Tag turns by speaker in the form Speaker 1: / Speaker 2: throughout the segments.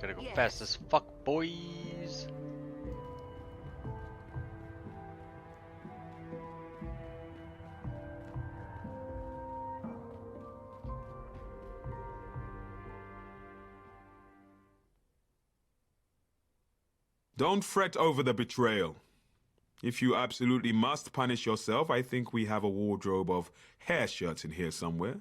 Speaker 1: Gotta go fast as fuck, boys.
Speaker 2: Don't fret over the betrayal. If you absolutely must punish yourself, I think we have a wardrobe of hair shirts in here somewhere.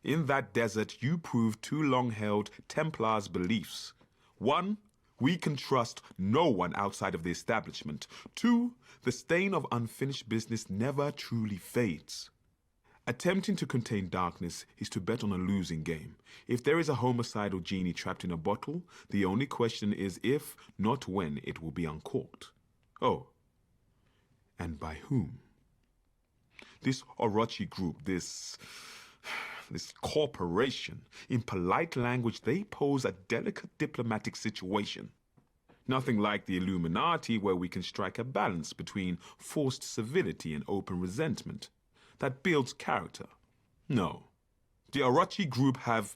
Speaker 2: In that desert, you proved two long-held Templars' beliefs. 1, we can trust no one outside of the establishment. 2, the stain of unfinished business never truly fades. Attempting to contain darkness is to bet on a losing game. If there is a homicidal genie trapped in a bottle, the only question is if, not when, it will be uncorked. Oh, and by whom? This Orochi group, this corporation, in polite language, they pose a delicate diplomatic situation. Nothing like the Illuminati, where we can strike a balance between forced civility and open resentment. That builds character. No. The Orochi group have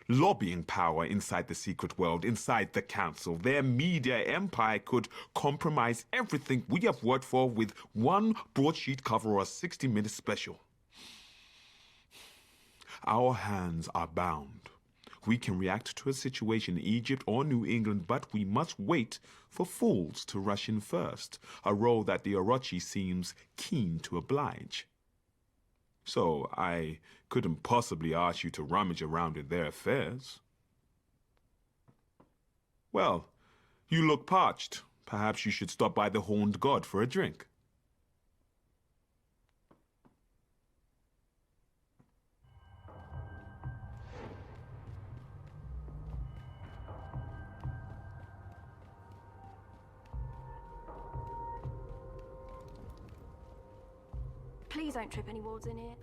Speaker 2: lobbying power inside the secret world, inside the council. Their media empire could compromise everything we have worked for with one broadsheet cover or a 60-minute special. Our hands are bound. We can react to a situation in Egypt or New England, but we must wait for fools to rush in first, a role that the Orochi seems keen to oblige. So I couldn't possibly ask you to rummage around in their affairs. Well, you look parched. Perhaps you should stop by the Horned God for a drink.
Speaker 3: Please don't trip any wards in here.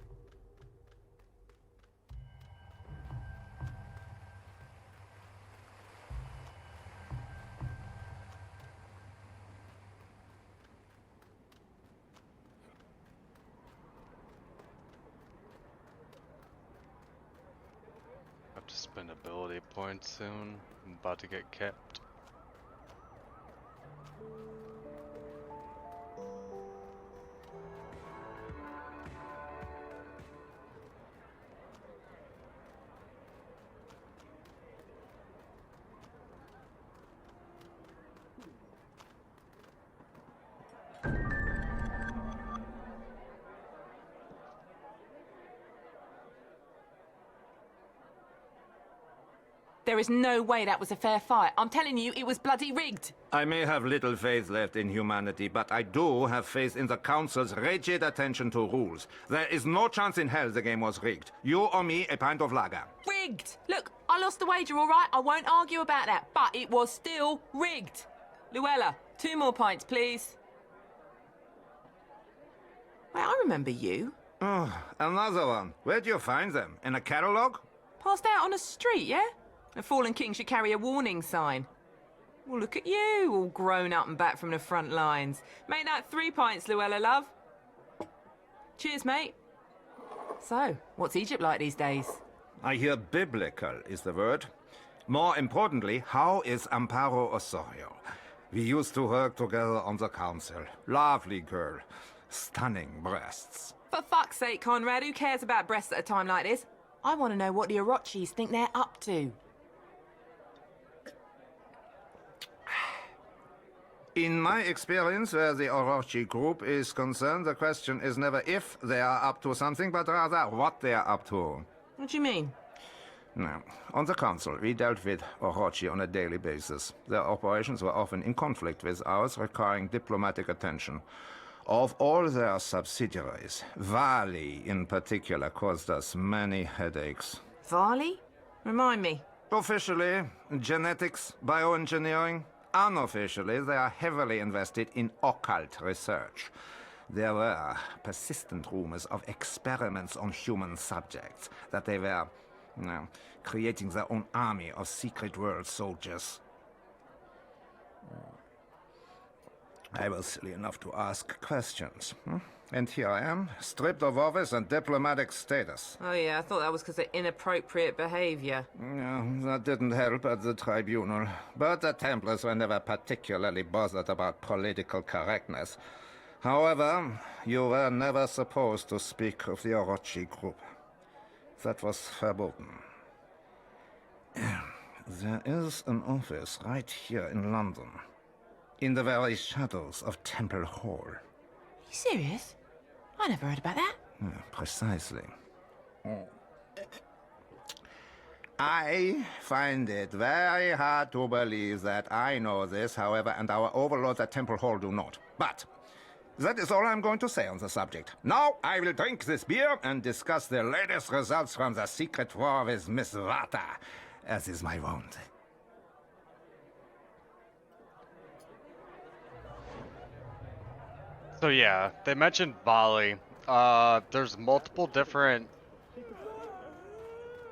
Speaker 1: Have to spend ability points soon. I'm about to get kept.
Speaker 4: There is no way that was a fair fight. I'm telling you, it was bloody rigged.
Speaker 5: I may have little faith left in humanity, but I do have faith in the Council's rigid attention to rules. There is no chance in hell the game was rigged. You owe me a pint of lager.
Speaker 4: Rigged! Look, I lost the wager, all right? I won't argue about that, but it was still rigged. Luella, 2 more pints, please. Wait, I remember you.
Speaker 5: Oh, another one. Where'd you find them? In a catalogue?
Speaker 4: Passed out on a street, yeah? A fallen king should carry a warning sign. Well, look at you, all grown up and back from the front lines. Make that 3 pints, Luella, love. Cheers, mate. So, what's Egypt like these days?
Speaker 5: I hear biblical is the word. More importantly, how is Amparo Osorio? We used to work together on the council. Lovely girl. Stunning breasts.
Speaker 4: For fuck's sake, Conrad, who cares about breasts at a time like this? I want to know what the Orochis think they're up to.
Speaker 5: In my experience, where the Orochi group is concerned, the question is never if they are up to something, but rather what they are up to.
Speaker 4: What do you mean?
Speaker 5: Now, on the council, we dealt with Orochi on a daily basis. Their operations were often in conflict with ours, requiring diplomatic attention. Of all their subsidiaries, Vali in particular caused us many headaches.
Speaker 4: Vali? Remind me.
Speaker 5: Officially, genetics, bioengineering. Unofficially, they are heavily invested in occult research. There were persistent rumors of experiments on human subjects, that they were, creating their own army of secret world soldiers. I was silly enough to ask questions. And here I am, stripped of office and diplomatic status.
Speaker 4: Oh yeah, I thought that was because of inappropriate behavior.
Speaker 5: Yeah, that didn't help at the tribunal. But the Templars were never particularly bothered about political correctness. However, you were never supposed to speak of the Orochi group. That was verboten. There is an office right here in London, in the very shadows of Temple Hall.
Speaker 4: Are you serious? I never heard about that.
Speaker 5: Yeah, precisely. I find it very hard to believe that I know this, however, and our overlords at Temple Hall do not. But that is all I'm going to say on the subject. Now I will drink this beer and discuss the latest results from the secret war with Miss Vata, as is my wont.
Speaker 1: So yeah, they mentioned Bali. There's multiple different...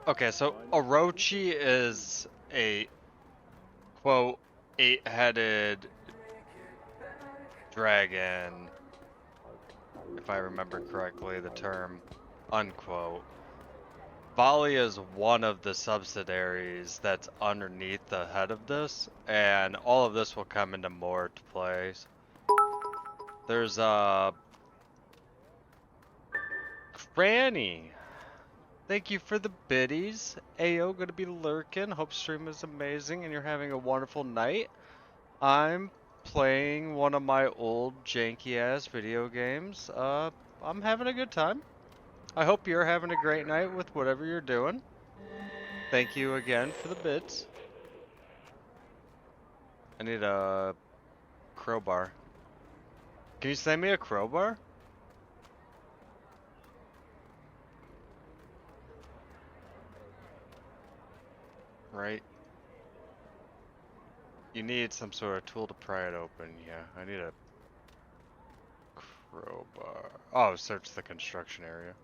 Speaker 1: Okay, so Orochi is a, quote, 8-headed dragon, if I remember correctly the term, unquote. Bali is one of the subsidiaries that's underneath the head of this, and all of this will come into more to place. There's Granny. Thank you for the biddies. Ayo, gonna be lurking. Hope stream is amazing and you're having a wonderful night. I'm playing one of my old janky ass video games. I'm having a good time. I hope you're having a great night with whatever you're doing. Thank you again for the bits. I need a crowbar. Can you send me a crowbar? Right. You need some sort of tool to pry it open. Yeah, I need a crowbar. Oh, search the construction area.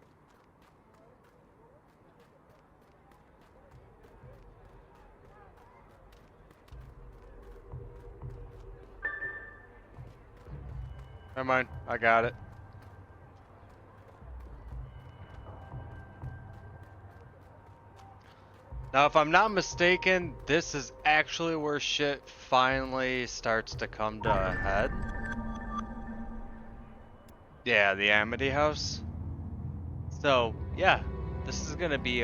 Speaker 1: Never mind, I got it. Now, if I'm not mistaken, this is actually where shit finally starts to come to a head. Yeah, the Amity House. So, yeah, this is gonna be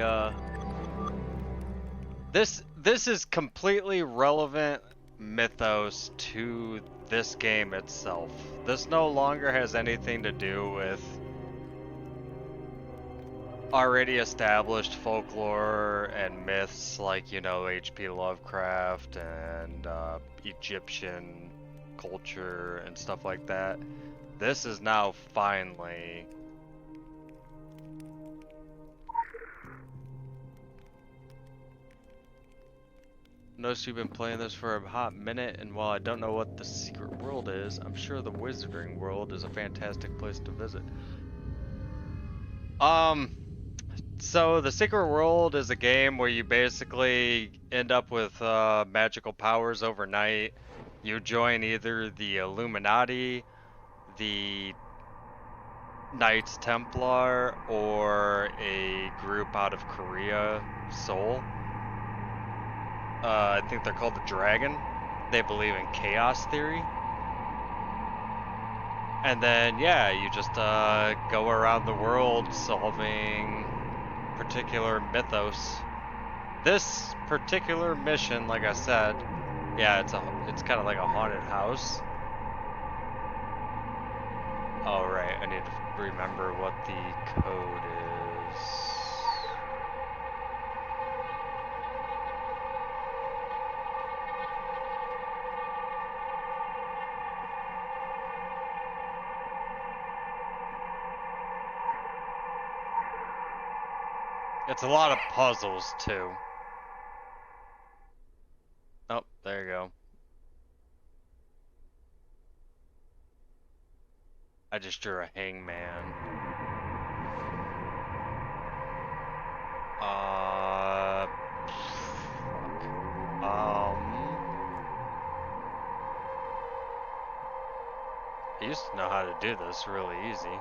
Speaker 1: this is completely relevant mythos to this game itself. This no longer has anything to do with already established folklore and myths like, you know, H.P. Lovecraft and Egyptian culture and stuff like that. This is now finally noticed you've been playing this for a hot minute, and while I don't know what the secret world is, I'm sure the Wizarding World is a fantastic place to visit. So the Secret World is a game where you basically end up with magical powers overnight. You join either the Illuminati, the Knights Templar, or a group out of Korea, Seoul. I think they're called the Dragon. They believe in chaos theory. And then, yeah, you just go around the world solving particular mythos. This particular mission, like I said, yeah, it's kind of like a haunted house. Oh, right, I need to remember what the code is. It's a lot of puzzles, too. Oh, there you go. I just drew a hangman. I used to know how to do this really easy.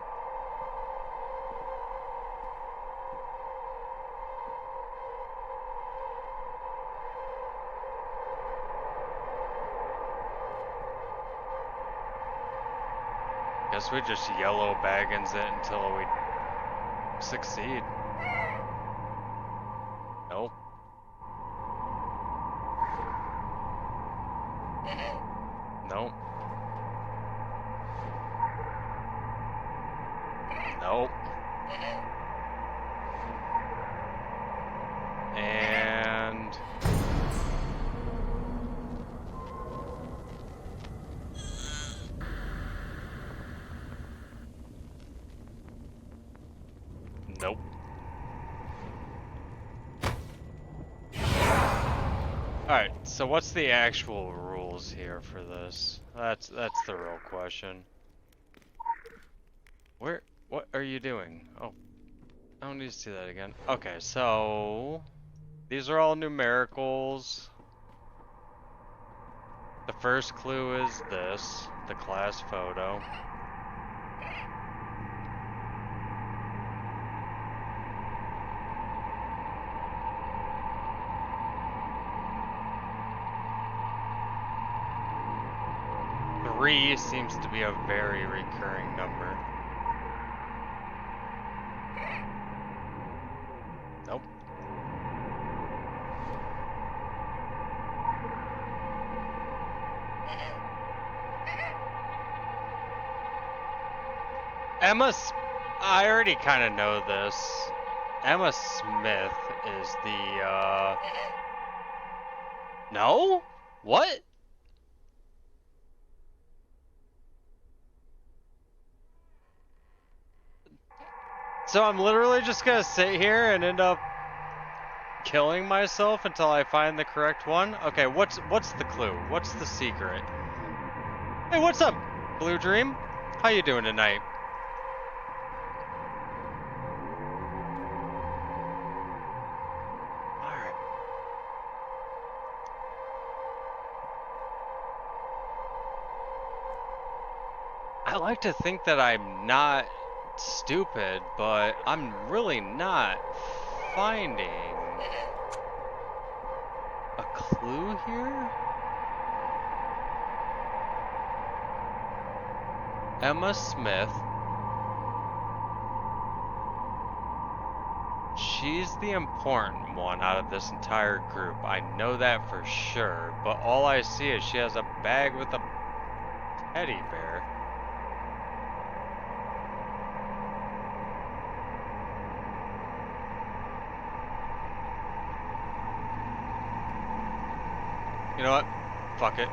Speaker 1: guess we just yellow baggins it until we succeed. Nope. Nope. Nope. And nope. Alright, so what's the actual rules here for this? That's the real question. What are you doing? Oh, I don't need to see that again. Okay, so these are all numericals. The first clue is this, the class photo. Three seems to be a very recurring number. Nope. I already kind of know this. Emma Smith is the, No? What? So I'm literally just gonna sit here and end up killing myself until I find the correct one? Okay, what's the clue? What's the secret? Hey, what's up, Blue Dream? How you doing tonight? Alright. I like to think that I'm not stupid, but I'm really not finding a clue here. Emma Smith. She's the important one out of this entire group. I know that for sure, but all I see is she has a bag with a teddy bear. You know what? Fuck it.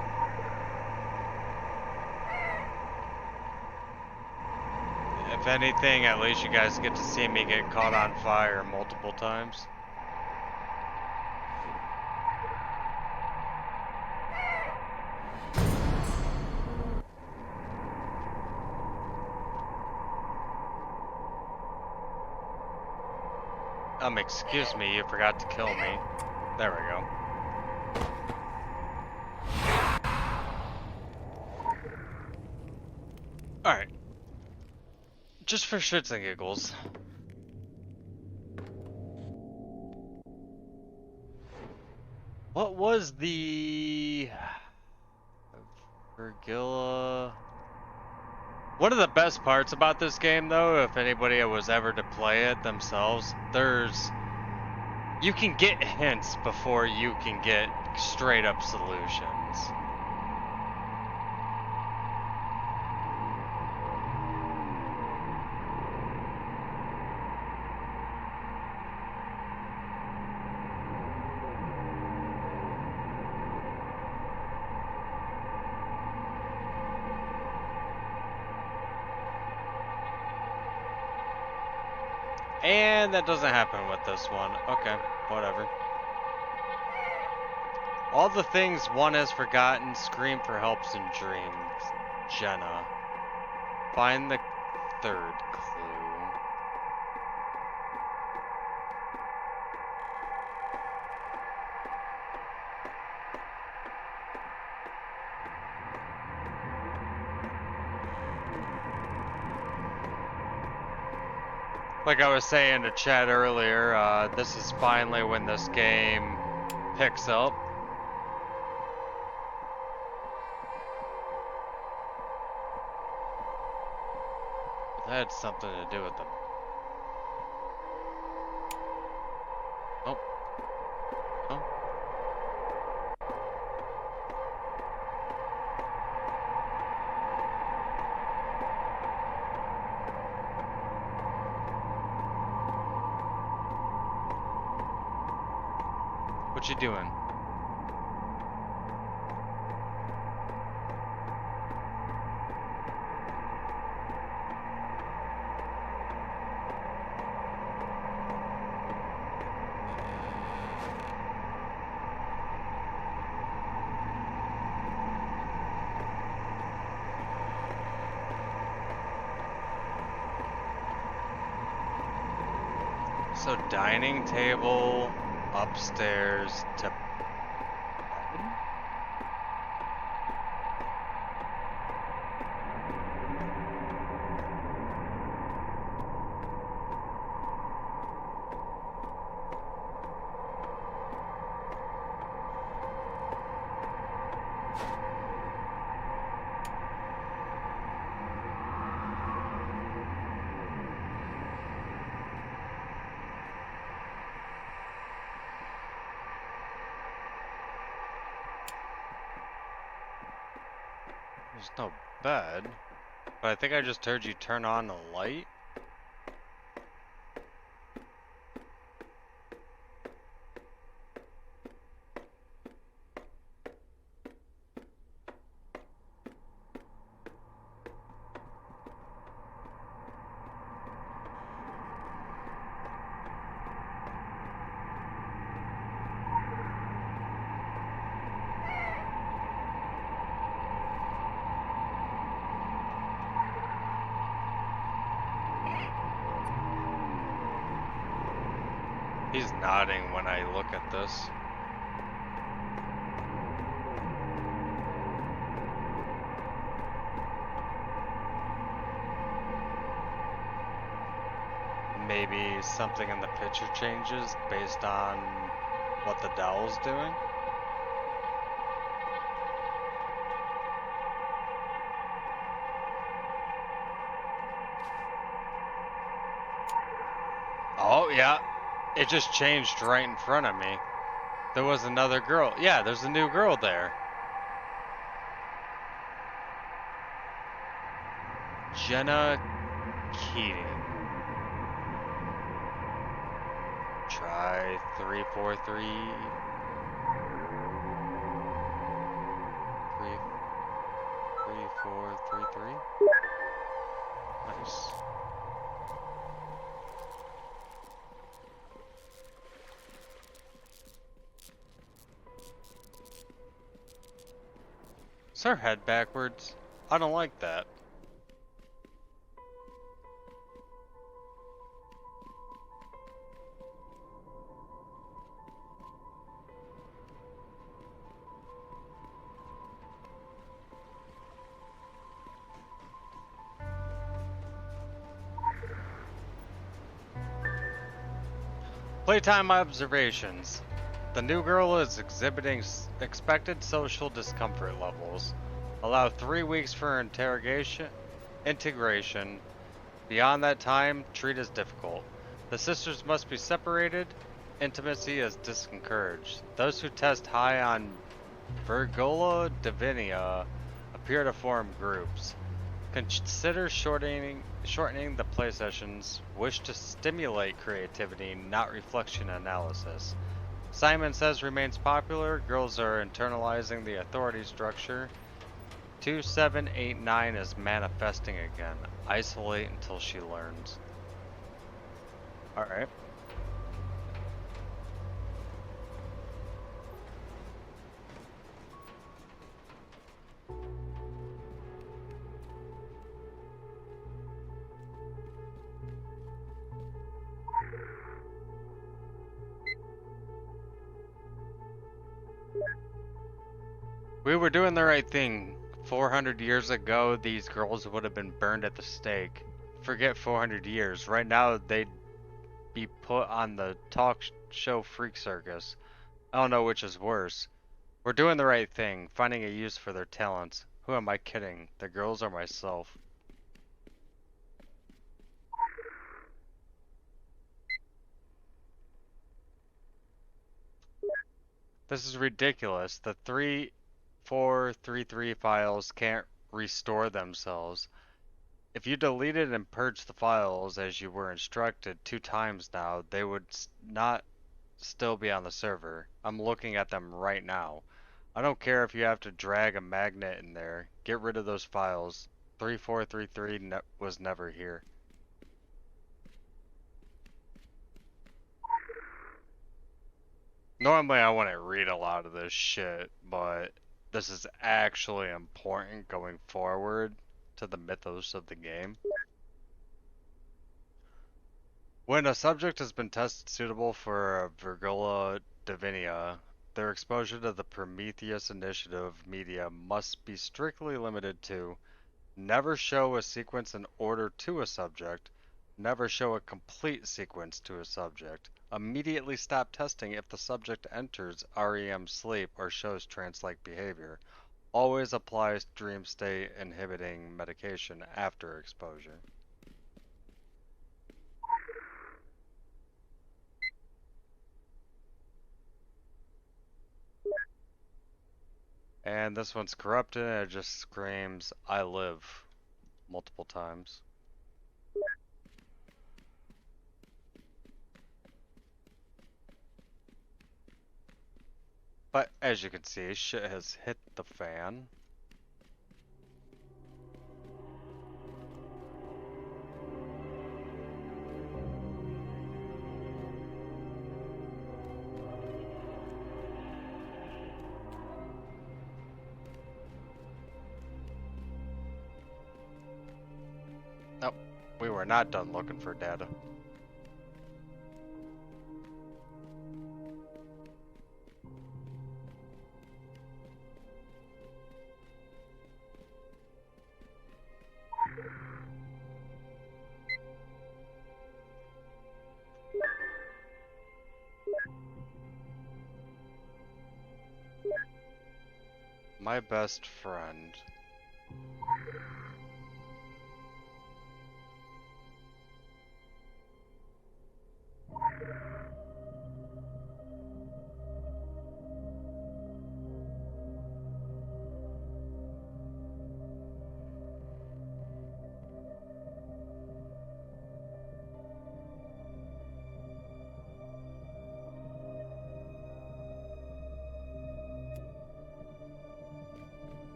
Speaker 1: If anything, at least you guys get to see me get caught on fire multiple times. Excuse me, you forgot to kill me. There we go. Alright. Just for shits and giggles. What was the... Virgilla... One of the best parts about this game, though, if anybody was ever to play it themselves, you can get hints before you can get straight up solutions. And that doesn't happen with this one. Okay, whatever. All the things one has forgotten, scream for helps in dreams. Jenna. Find the third clue. Like I was saying to chat earlier, this is finally when this game picks up. That had something to do with them. Oh. Oh. What you doing? So dining table upstairs to bed? There's no bed, but I think I just heard you turn on the light. He's nodding when I look at this. Maybe something in the picture changes based on what the dowel's doing. Oh, yeah. It just changed right in front of me. There was another girl. Yeah, there's a new girl there. Jenna Keating. Try 343. 3433. Nice. Is her head backwards? I don't like that. Playtime observations. The new girl is exhibiting expected social discomfort levels. Allow 3 weeks for integration. Beyond that time, treat as difficult. The sisters must be separated. Intimacy is discouraged. Those who test high on Virgola Divinia appear to form groups. Consider shortening the play sessions. Wish to stimulate creativity, not reflection analysis. Simon Says remains popular. Girls are internalizing the authority structure. 2789 is manifesting again. Isolate until she learns. Alright. We were doing the right thing. 400 years ago, these girls would have been burned at the stake. Forget 400 years. Right now, they'd be put on the talk show freak circus. I don't know which is worse. We're doing the right thing, finding a use for their talents. Who am I kidding? The girls or myself? This is ridiculous. The 3433 files can't restore themselves. If you deleted and purged the files as you were instructed 2 times now, they would not still be on the server. I'm looking at them right now. I don't care if you have to drag a magnet in there. Get rid of those files. 3433 was never here. Normally I wouldn't read a lot of this shit, but this is actually important going forward to the mythos of the game. When a subject has been tested suitable for a Virgula Divinia, their exposure to the Prometheus Initiative media must be strictly limited to never show a sequence in order to a subject, never show a complete sequence to a subject, immediately stop testing if the subject enters REM sleep or shows trance-like behavior, always applies dream state inhibiting medication after exposure. And this one's corrupted and it just screams, I live, multiple times. But as you can see, shit has hit the fan. Nope, we were not done looking for data. My best friend.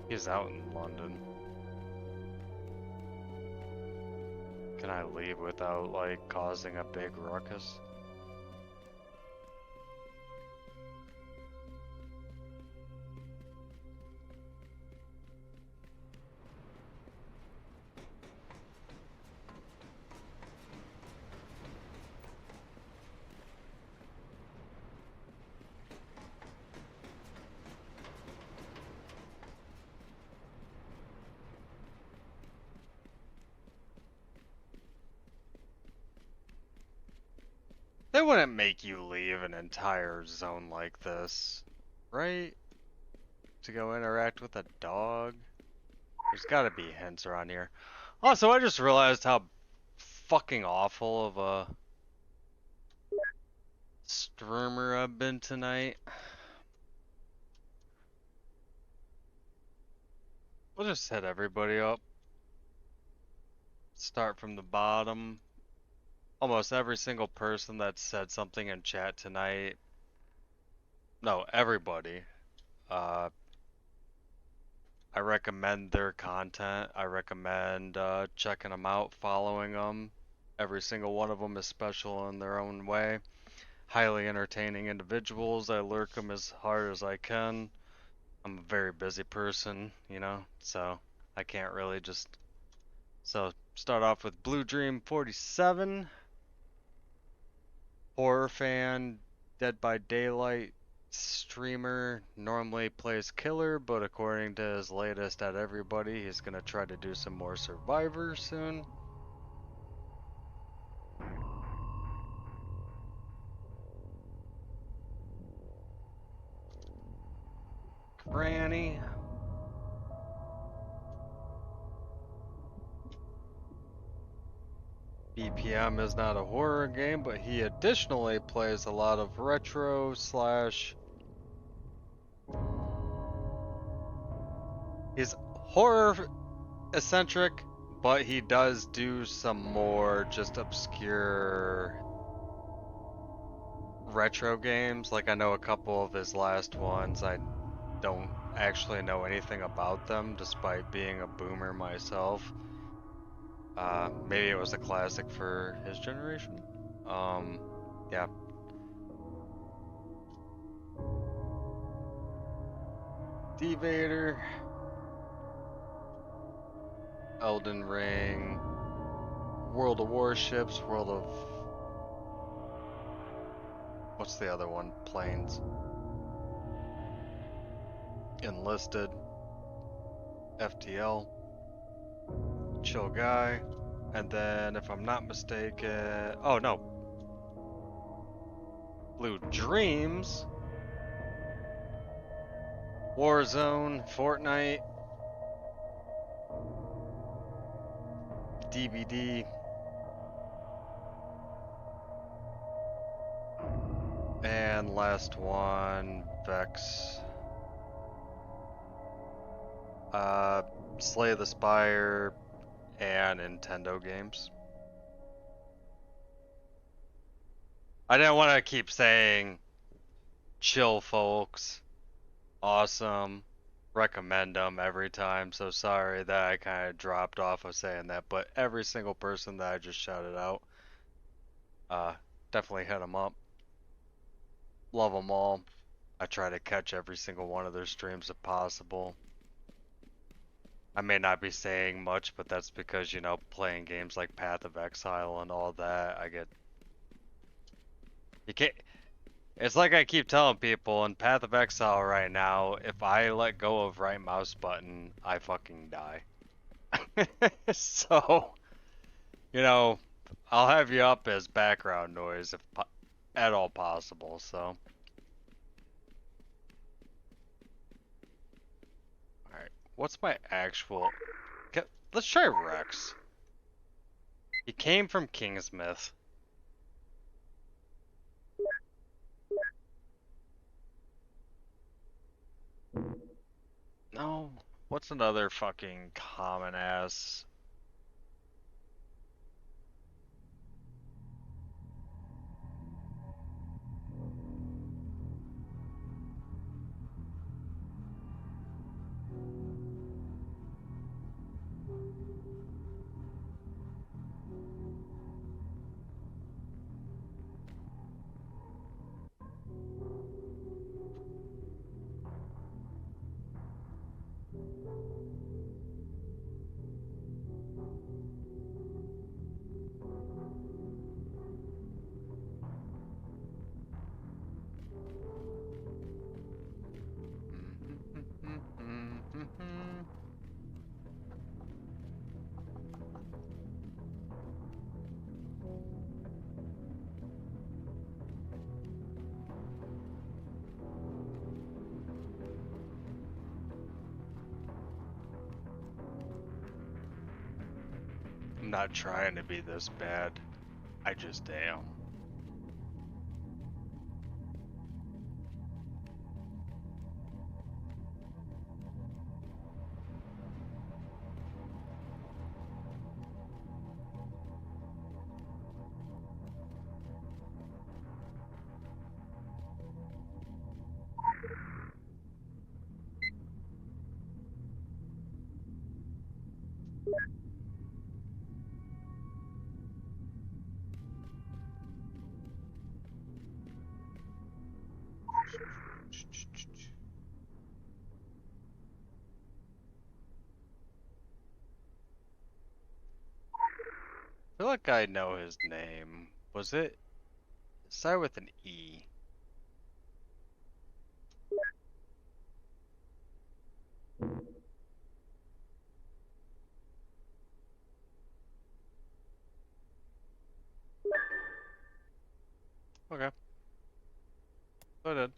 Speaker 1: He's out in London. Can I leave without, like, causing a big ruckus? They wouldn't make you leave an entire zone like this, right? To go interact with a dog? There's gotta be hints around here. Also, I just realized how fucking awful of a streamer I've been tonight. We'll just hit everybody up. Start from the bottom. Almost every single person that said something in chat tonight. No, everybody. I recommend their content. I recommend checking them out, following them. Every single one of them is special in their own way. Highly entertaining individuals. I lurk them as hard as I can. I'm a very busy person, you know, so I can't really just... So, start off with Blue Dream 47. Horror fan, Dead by Daylight streamer, normally plays killer, but according to his latest at everybody, he's gonna try to do some more Survivor soon. Granny. BPM is not a horror game, but he additionally plays a lot of retro slash. He's horror eccentric, but he does do some more just obscure retro games. Like, I know a couple of his last ones, I don't actually know anything about them, despite being a boomer myself. Maybe it was a classic for his generation. Yeah. Devader. Elden Ring. World of Warships. World of... What's the other one? Planes. Enlisted. FTL. Chill guy. And then, if I'm not mistaken... Oh, no. Blue Dreams. Warzone. Fortnite. DVD. And last one, Vex. Slay the Spire and Nintendo games. I didn't want to keep saying chill folks, awesome, recommend them every time, so sorry that I kind of dropped off of saying that, but every single person that I just shouted out, definitely hit them up. Love them all. I try to catch every single one of their streams if possible. I may not be saying much, but that's because, you know, playing games like Path of Exile and all that, I get... You can't... It's like I keep telling people, in Path of Exile right now, if I let go of right mouse button, I fucking die. So, you know, I'll have you up as background noise if at all possible, so... What's my actual... Let's try Rex. He came from Kingsmith. No. What's another fucking common ass... I'm not trying to be this bad. I just am. I feel like I know his name. Was it? Start with an E. Okay. I did.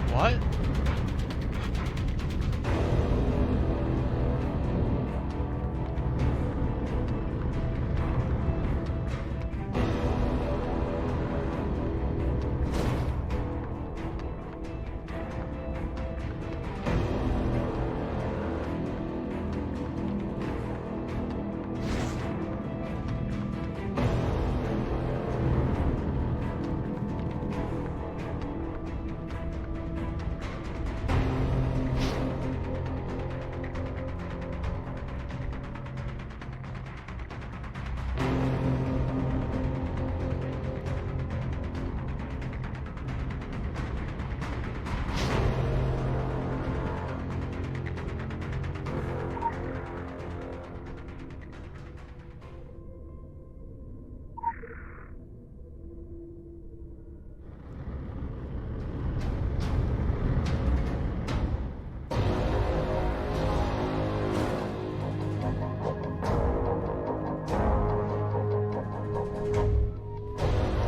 Speaker 1: What?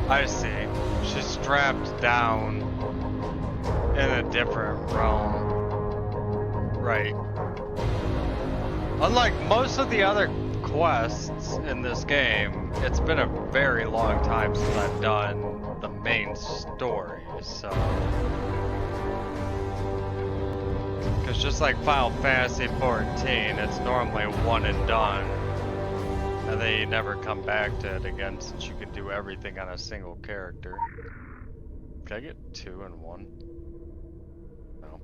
Speaker 1: I see. She's strapped down in a different realm. Right. Unlike most of the other quests in this game, it's been a very long time since I've done the main story, so... Because just like Final Fantasy XIV, it's normally one and done. And then you never come back to it again since you can do everything on a single character. Can I get 2 in 1? No.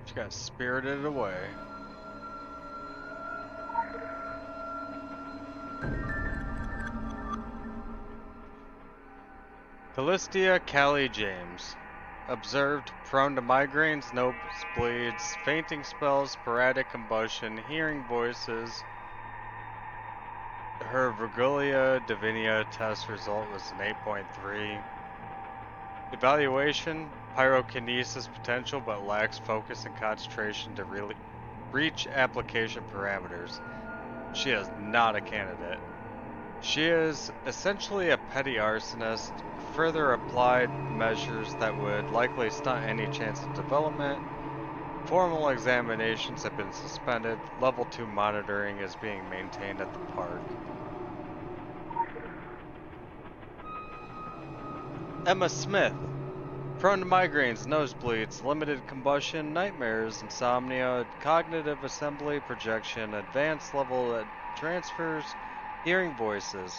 Speaker 1: She got spirited away. Callistia Callie James. Observed prone to migraines, nosebleeds, fainting spells, sporadic combustion, hearing voices. Her Virgilia Divinia test result was an 8.3. Evaluation, pyrokinesis potential but lacks focus and concentration to really reach application parameters. She is not a candidate. She is essentially a petty arsonist. Further applied measures that would likely stunt any chance of development. Formal examinations have been suspended. Level 2 monitoring is being maintained at the park. Emma Smith. Prone to migraines, nosebleeds, limited combustion, nightmares, insomnia, cognitive assembly, projection, advanced level transfers, hearing voices.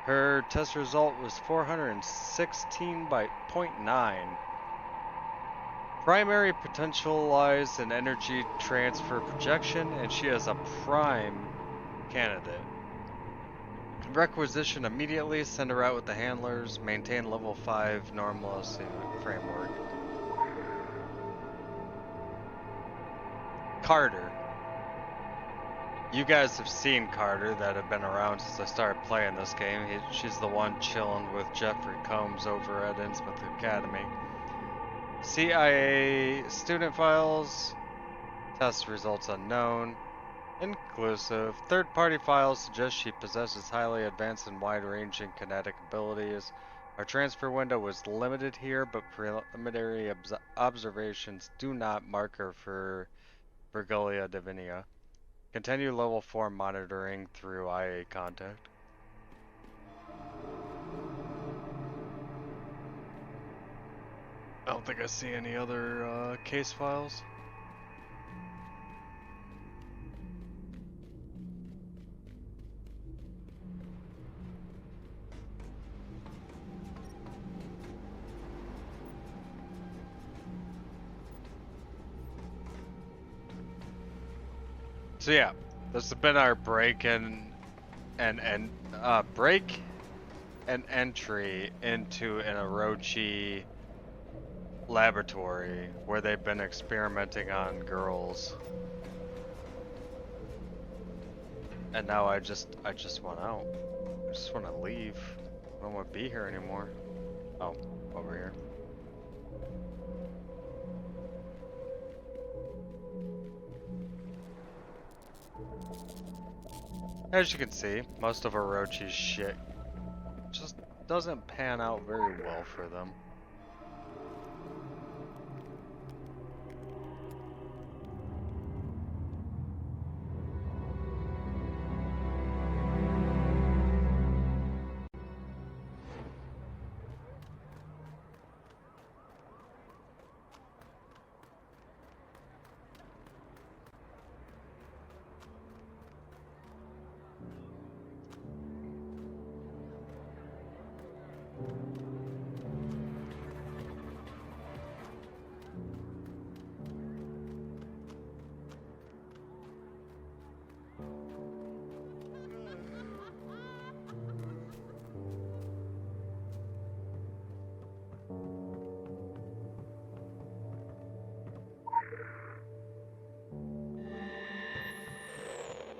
Speaker 1: Her test result was 416 by 0.9. Primary potentialized and energy transfer projection, and she is a prime candidate. Requisition immediately, send her out with the handlers, maintain level 5 normalcy framework. Carter. You guys have seen Carter that have been around since I started playing this game. She's the one chilling with Jeffrey Combs over at Innsmouth Academy. CIA student files, test results unknown, inclusive. Third-party files suggest she possesses highly advanced and wide-ranging kinetic abilities. Our transfer window was limited here, but preliminary observations do not mark her for Virgulia Divinia. Continue level 4 monitoring through IA contact. I don't think I see any other case files. So yeah, this has been our break and entry into an Orochi laboratory where they've been experimenting on girls. And now I just want out. I just want to leave. I don't want to be here anymore. Oh, over here. As you can see, most of Orochi's shit just doesn't pan out very well for them.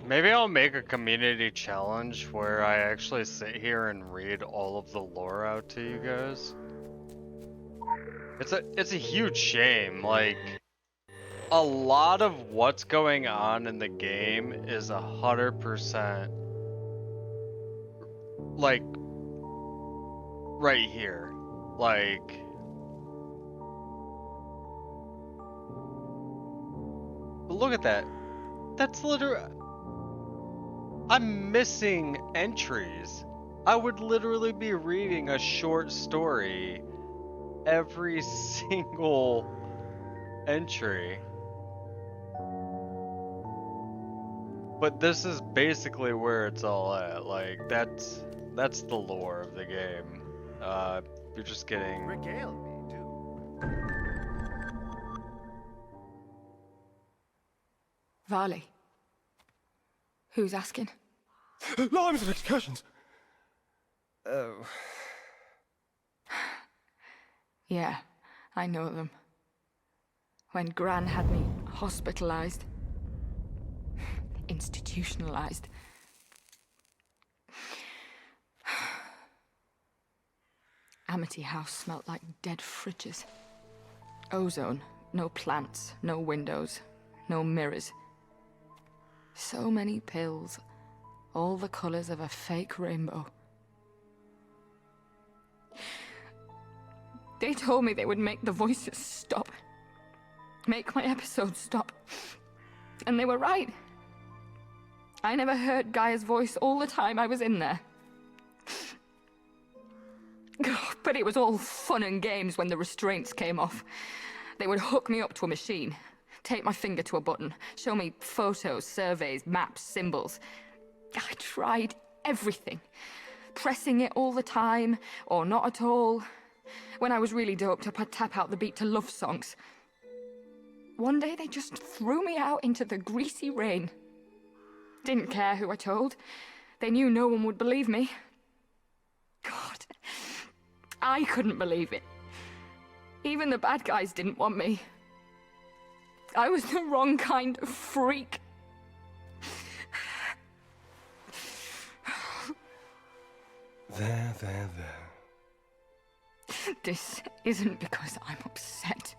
Speaker 1: Maybe I'll make a community challenge where I actually sit here and read all of the lore out to you guys. It's a huge shame, like, a lot of what's going on in the game is 100% like right here. Like, look at that. That's literally, I'm missing entries. I would literally be reading a short story every single entry. But this is basically where it's all at. Like, that's the lore of the game. You're just getting...
Speaker 6: Regale me, too.
Speaker 3: Varley. Who's asking?
Speaker 6: Limes and excursions! Oh.
Speaker 3: Yeah, I know them. When Gran had me hospitalized, institutionalized. Amity House smelt like dead fridges. Ozone, no plants, no windows, no mirrors. So many pills, all the colors of a fake rainbow. They told me they would make the voices stop. Make my episodes stop. And they were right. I never heard Gaia's voice all the time I was in there. Oh, But it was all fun and games when the restraints came off. They would hook me up to a machine, tape my finger to a button, show me photos, surveys, maps, symbols. I tried everything. Pressing it all the time, or not at all. When I was really doped up, I'd tap out the beat to love songs. One day they just threw me out into the greasy rain. Didn't care who I told. They knew no one would believe me. God, I couldn't believe it. Even the bad guys didn't want me. I was the wrong kind of freak.
Speaker 6: There.
Speaker 3: This isn't because I'm upset.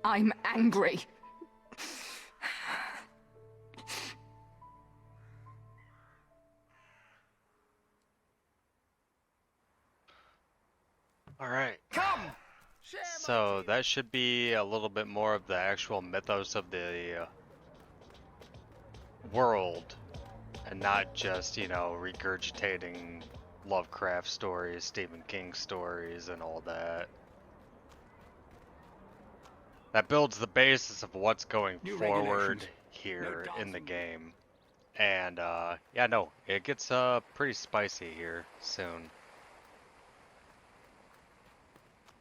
Speaker 3: I'm angry.
Speaker 1: All right.
Speaker 6: Come!
Speaker 1: So that should be a little bit more of the actual mythos of the world, and not just, you know, regurgitating Lovecraft stories, Stephen King stories, and all that. That builds the basis of what's going
Speaker 2: New
Speaker 1: forward
Speaker 2: regulations.
Speaker 1: here
Speaker 2: No
Speaker 1: in the
Speaker 2: Dawson.
Speaker 1: game. And yeah, no, it gets pretty spicy here soon.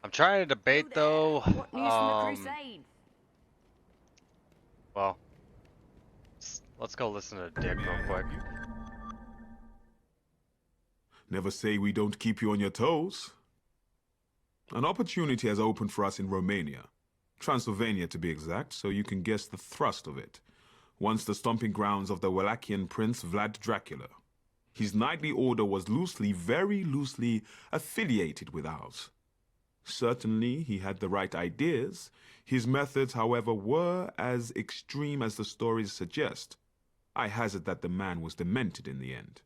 Speaker 1: I'm trying to debate though.
Speaker 7: What news from the Crusades?
Speaker 1: Well, let's go listen to Dick real quick.
Speaker 2: Never say we don't keep you on your toes. An opportunity has opened for us in Romania, Transylvania to be exact, so you can guess the thrust of it. Once the stomping grounds of the Wallachian prince Vlad Dracula. His knightly order was loosely, very loosely, affiliated with ours. Certainly, he had the right ideas. His methods, however, were as extreme as the stories suggest. I hazard that the man was demented in the end.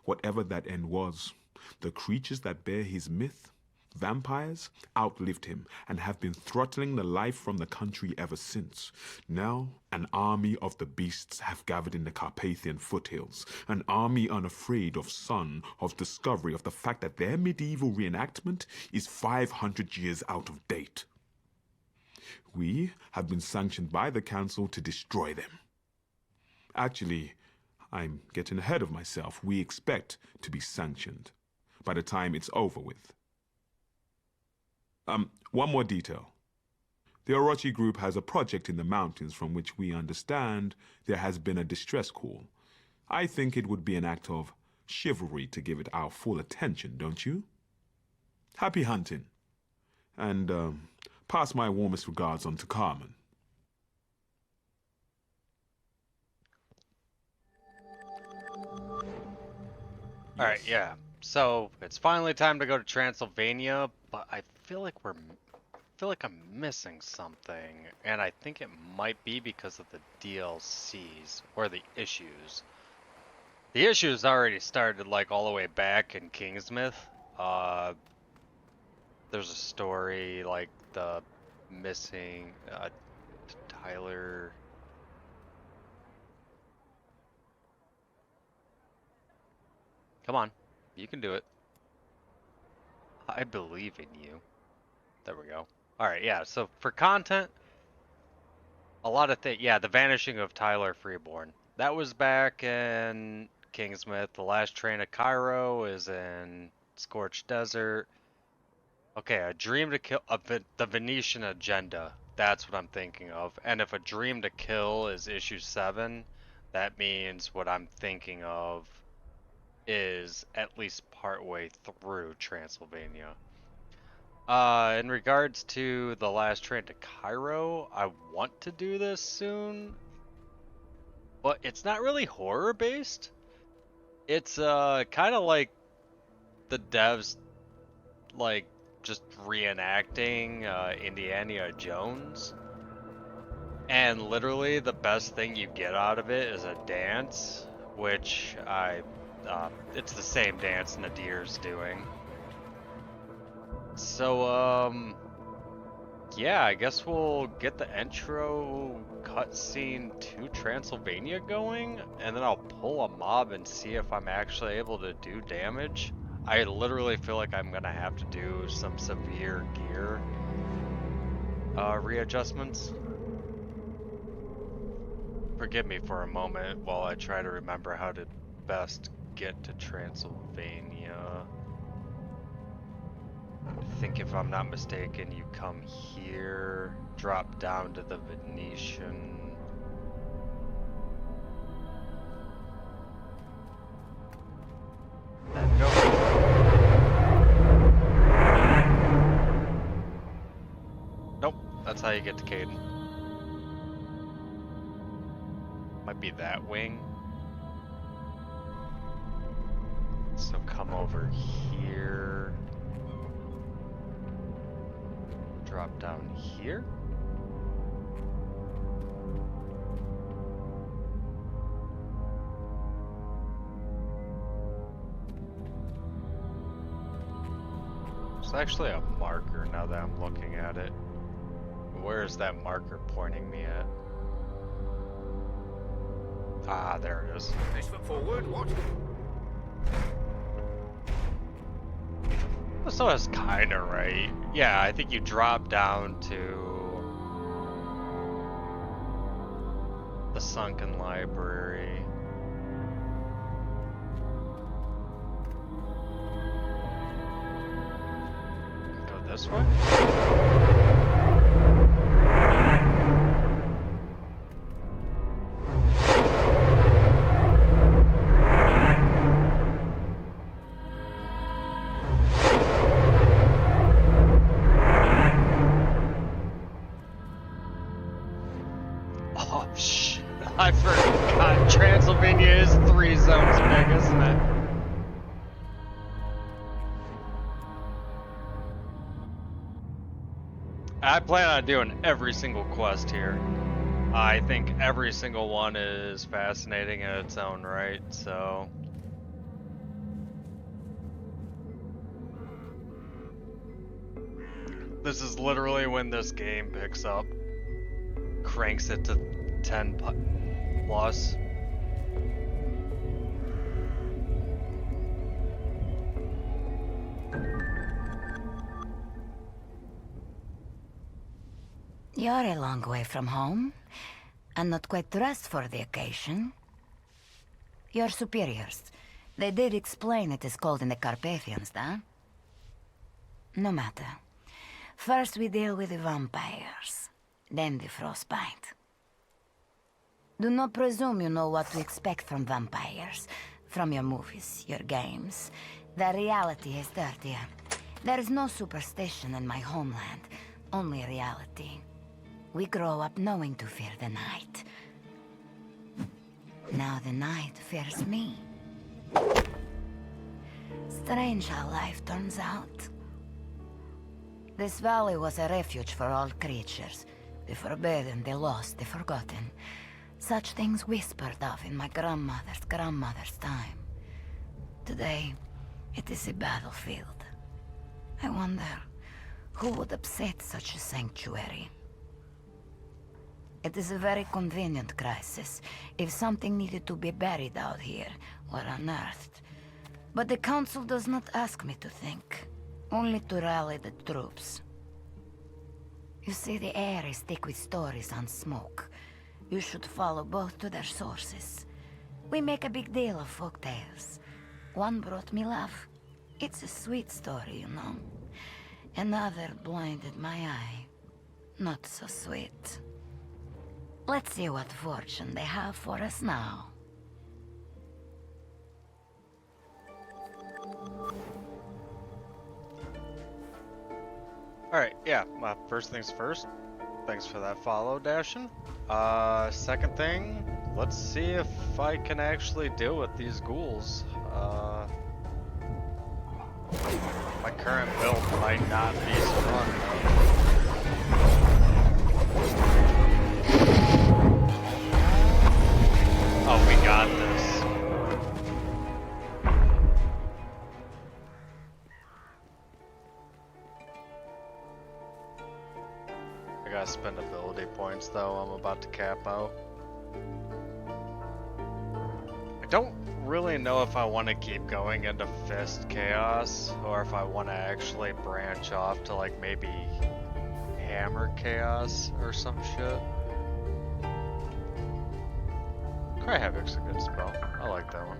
Speaker 2: Whatever that end was, the creatures that bear his myth, vampires, outlived him and have been throttling the life from the country ever since. Now, an army of the beasts have gathered in the Carpathian foothills, an army unafraid of sun, of discovery, of the fact that their medieval reenactment is 500 years out of date. We have been sanctioned by the council to destroy them. Actually, I'm getting ahead of myself. We expect to be sanctioned by the time it's over with. One more detail. The Orochi group has a project in the mountains from which we understand there has been a distress call. I think it would be an act of chivalry to give it our full attention, don't you? Happy hunting. And pass my warmest regards on to Carmen.
Speaker 1: All right, yeah. So it's finally time to go to Transylvania, but I feel like I'm missing something, and I think it might be because of the DLCs or the issues. The issues already started like all the way back in Kingsmith. There's a story like the missing Tyler. Come on, you can do it. I believe in you. There we go. Alright, yeah, so for content, a lot of things. Yeah, the vanishing of Tyler Freeborn. That was back in Kingsmith. The last train of Cairo is in Scorched Desert. Okay, a dream to kill. The Venetian agenda. That's what I'm thinking of. And if a dream to kill is issue 7, that means what I'm thinking of is at least partway through Transylvania. In regards to the last train to Cairo, I want to do this soon, but it's not really horror based. It's kind of like the devs like just reenacting Indiana Jones, and literally the best thing you get out of it is a dance, which it's the same dance Nadir's doing. So, yeah, I guess we'll get the intro cutscene to Transylvania going, and then I'll pull a mob and see if I'm actually able to do damage. I literally feel like I'm gonna have to do some severe gear readjustments. Forgive me for a moment while I try to remember how to best get to Transylvania. I think if I'm not mistaken, you come here, drop down to the Venetian. Then go. Nope, that's how you get to Kaiden. Might be that wing. So come over here. Drop down here. There's actually a marker now that I'm looking at it. Where is that marker pointing me at? Ah, there it is.
Speaker 5: This foot forward, what?
Speaker 1: So that's kinda right. Yeah, I think you drop down to the sunken library. Go this way? Oh shit, I forgot Transylvania is 3 zones big, isn't it? I plan on doing every single quest here. I think every single one is fascinating in its own right, so... This is literally when this game picks up. Cranks it to 10 plus.
Speaker 7: You're a long way from home, and not quite dressed for the occasion. Your superiors, they did explain it is cold in the Carpathians, huh? No matter. First we deal with the vampires, then the frostbite. Do not presume you know what to expect from vampires, from your movies, your games. The reality is dirtier. There is no superstition in my homeland, only reality. We grow up knowing to fear the night. Now the night fears me. Strange how life turns out. This valley was a refuge for all creatures. The forbidden, the lost, the forgotten. Such things whispered of in my grandmother's time. Today, it is a battlefield. I wonder, who would upset such a sanctuary? It is a very convenient crisis, if something needed to be buried out here, or unearthed. But the Council does not ask me to think, only to rally the troops. You see, the air is thick with stories and smoke. You should follow both to their sources. We make a big deal of folk tales. One brought me love. It's a sweet story, you know. Another blinded my eye. Not so sweet. Let's see what fortune they have for us now.
Speaker 1: Alright, yeah, first things first. Thanks for that follow, Dashin. Second thing, let's see if I can actually deal with these ghouls. My current build might not be strong enough. Oh, we got this. I gotta spend ability points though, I'm about to cap out. I don't really know if I want to keep going into Fist Chaos or if I want to actually branch off to like maybe Hammer Chaos or some shit. Cry Havoc's a good spell. I like that one.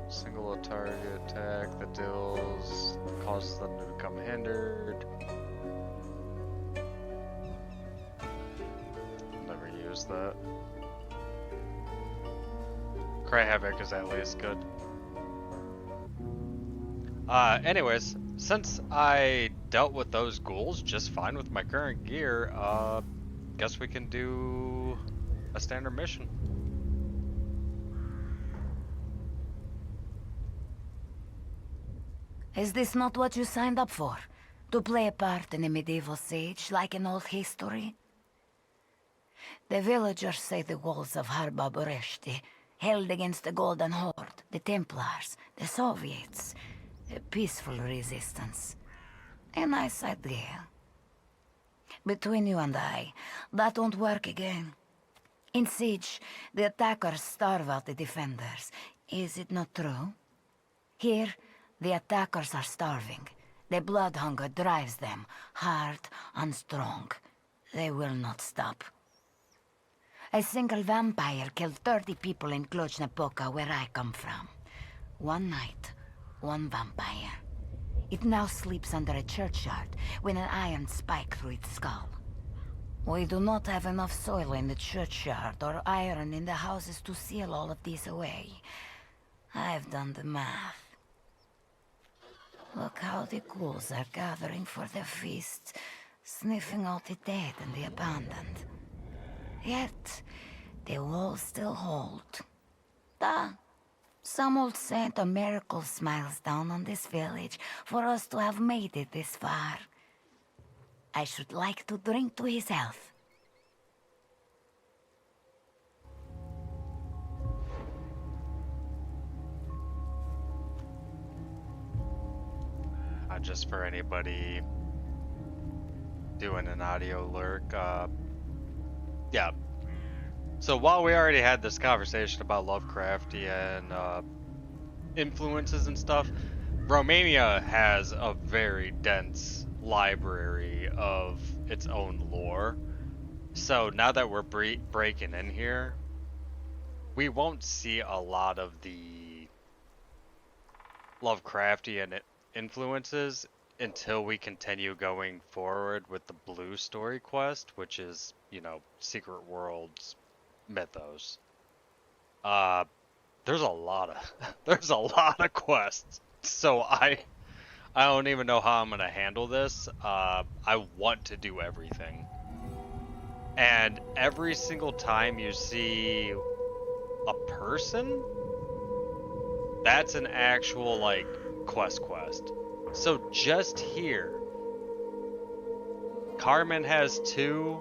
Speaker 1: Single target attack that deals causes them to become hindered. Never used that. Cry Havoc is at least good. Anyways, since I dealt with those ghouls just fine with my current gear, guess we can do a standard mission.
Speaker 7: Is this not what you signed up for? To play a part in a medieval siege, like in old history? The villagers say the walls of Harba Boreshti held against the Golden Horde, the Templars, the Soviets. A peaceful resistance. A nice idea. Between you and I, that won't work again. In siege, the attackers starve out the defenders. Is it not true? Here, the attackers are starving. The blood hunger drives them, hard and strong. They will not stop. A single vampire killed 30 people in Cluj-Napoca, where I come from. One night, one vampire. It now sleeps under a churchyard with an iron spike through its skull. We do not have enough soil in the churchyard or iron in the houses to seal all of these away. I've done the math. Look how the ghouls are gathering for the feast, sniffing out the dead and the abandoned. Yet, the walls still hold. Some old saint or miracle smiles down on this village for us to have made it this far. I should like to drink to his health.
Speaker 1: Just for anybody doing an audio lurk, yeah. So while we already had this conversation about Lovecraftian influences and stuff, Romania has a very dense library of its own lore. So now that we're breaking in here, we won't see a lot of the Lovecraftian influences until we continue going forward with the blue story quest, which is, you know, Secret Worlds mythos. There's a lot of quests. So I don't even know how I'm gonna handle this. I want to do everything. And every single time you see a person, that's an actual like quest. So just here, Carmen has 2.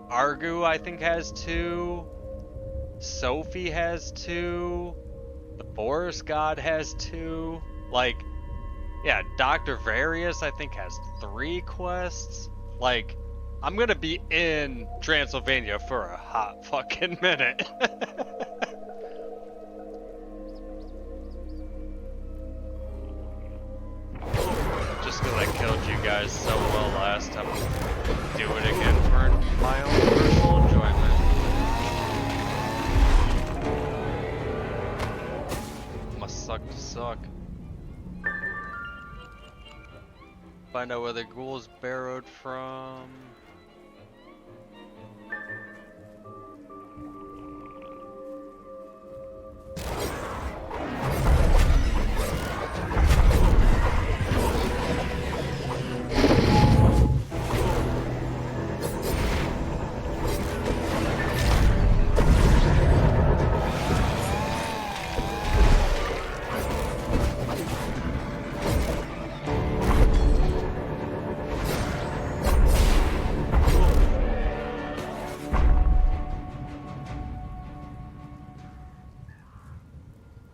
Speaker 1: Argu, I think, has 2. Sophie has 2. The Forest God has 2. Like, yeah, Dr. Various, I think, has 3 quests. Like, I'm gonna be in Transylvania for a hot fucking minute. Just because I killed you guys so well last time, do it again for my own personal enjoyment. Must suck to suck. Find out where the ghouls borrowed from.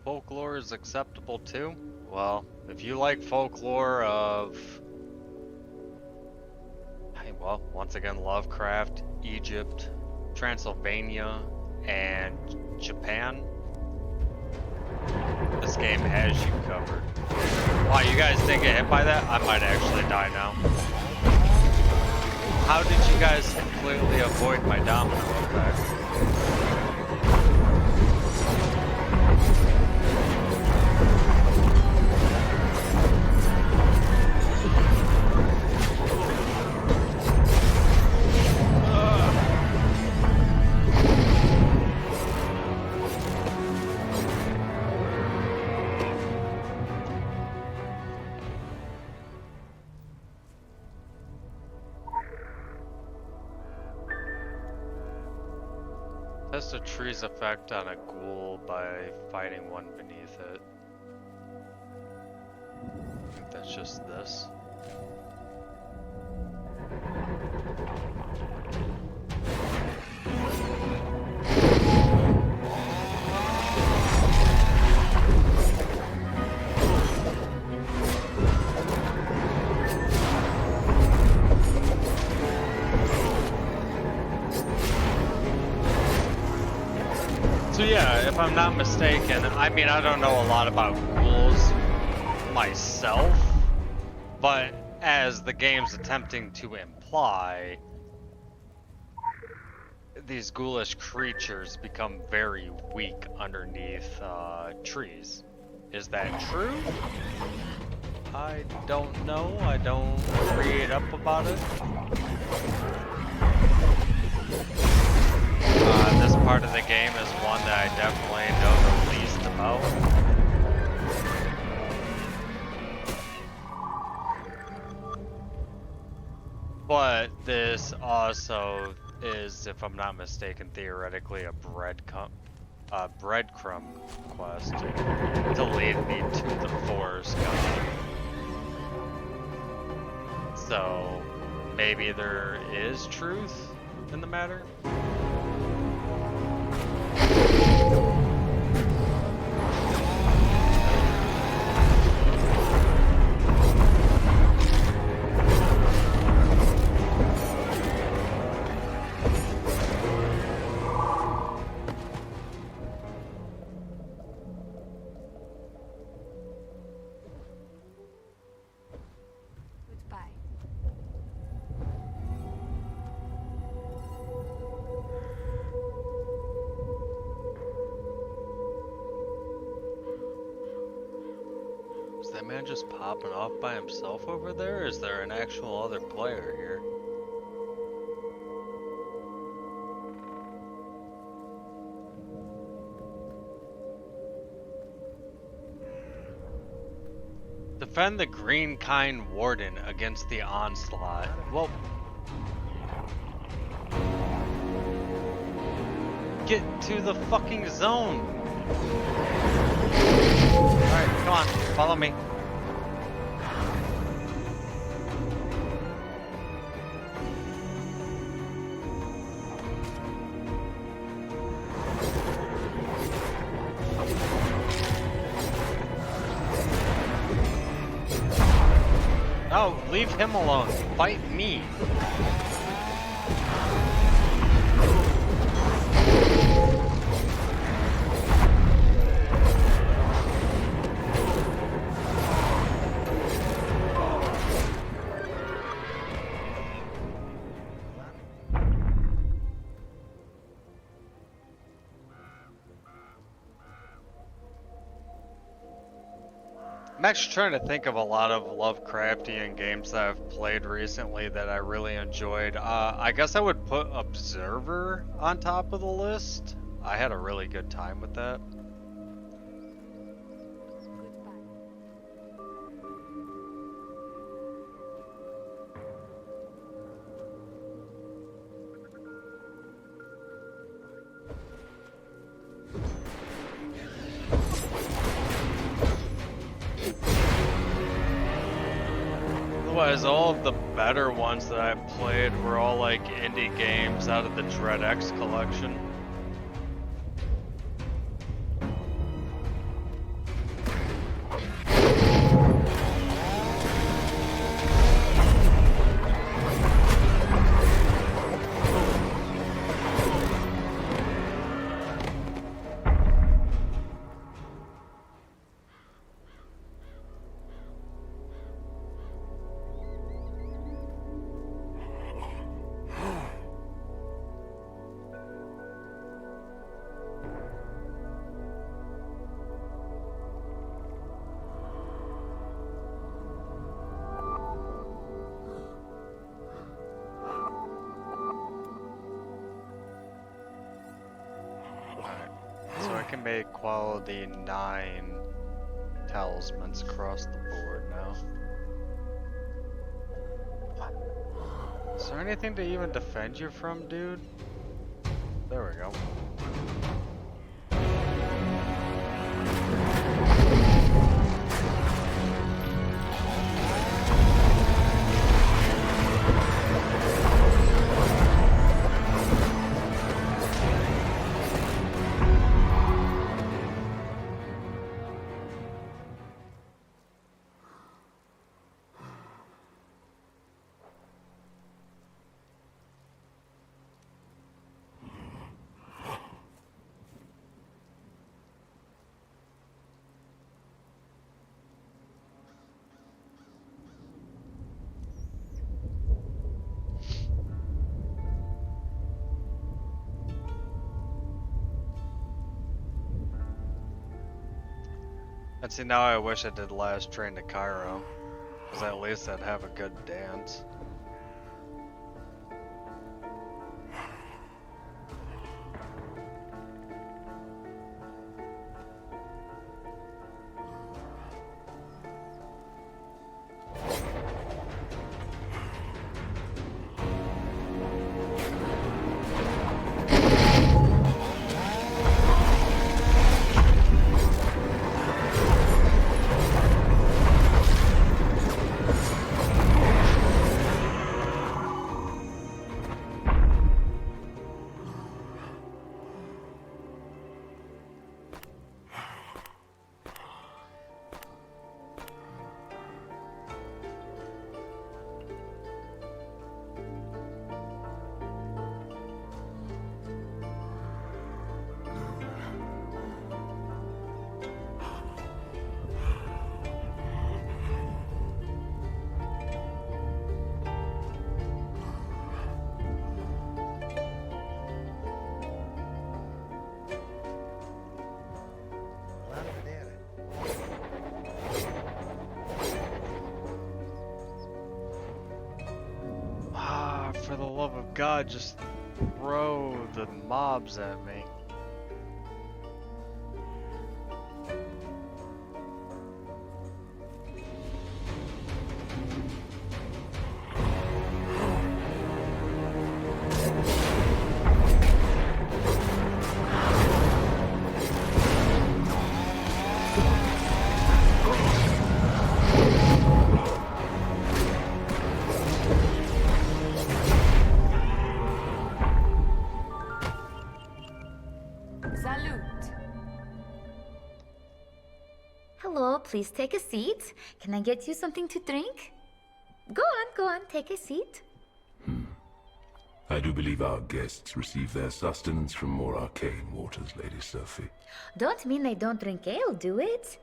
Speaker 1: Folklore is acceptable too? Well, if you like folklore of well, once again, Lovecraft, Egypt, Transylvania, and Japan. This game has you covered. Wow, you guys didn't get hit by that? I might actually die now. How did you guys completely avoid my domino effect? Test a tree's effect on a ghoul by fighting one beneath it. I think that's just this. So yeah, if I'm not mistaken, I mean, I don't know a lot about ghouls myself, but as the game's attempting to imply, these ghoulish creatures become very weak underneath trees. Is that true? I don't know. I don't read up about it. This part of the game is one that I definitely know the least about. But this also is, if I'm not mistaken, theoretically a breadcrumb quest to lead me to the forest god. So maybe there is truth in the matter. That man just popping off by himself over there? Or is there an actual other player here? Defend the Green Kind Warden against the onslaught. Well, get to the fucking zone. Alright, come on, follow me. No, leave him alone. Fight me. I'm actually trying to think of a lot of Lovecraftian games that I've played recently that I really enjoyed. I guess I would put Observer on top of the list. I had a really good time with that. Otherwise, all of the better ones that I played were all like indie games out of the Dread X collection. can make quality 9 talismans across the board now. Is there anything to even defend you from, dude? There we go. And see, now I wish I did last train to Cairo, because at least I'd have a good dance. For the love of God, just throw the mobs at me.
Speaker 8: Hello, please take a seat. Can I get you something to drink? Go on, take a seat.
Speaker 9: I do believe our guests receive their sustenance from more arcane waters, Lady Sophie.
Speaker 8: Don't mean they don't drink ale, do it?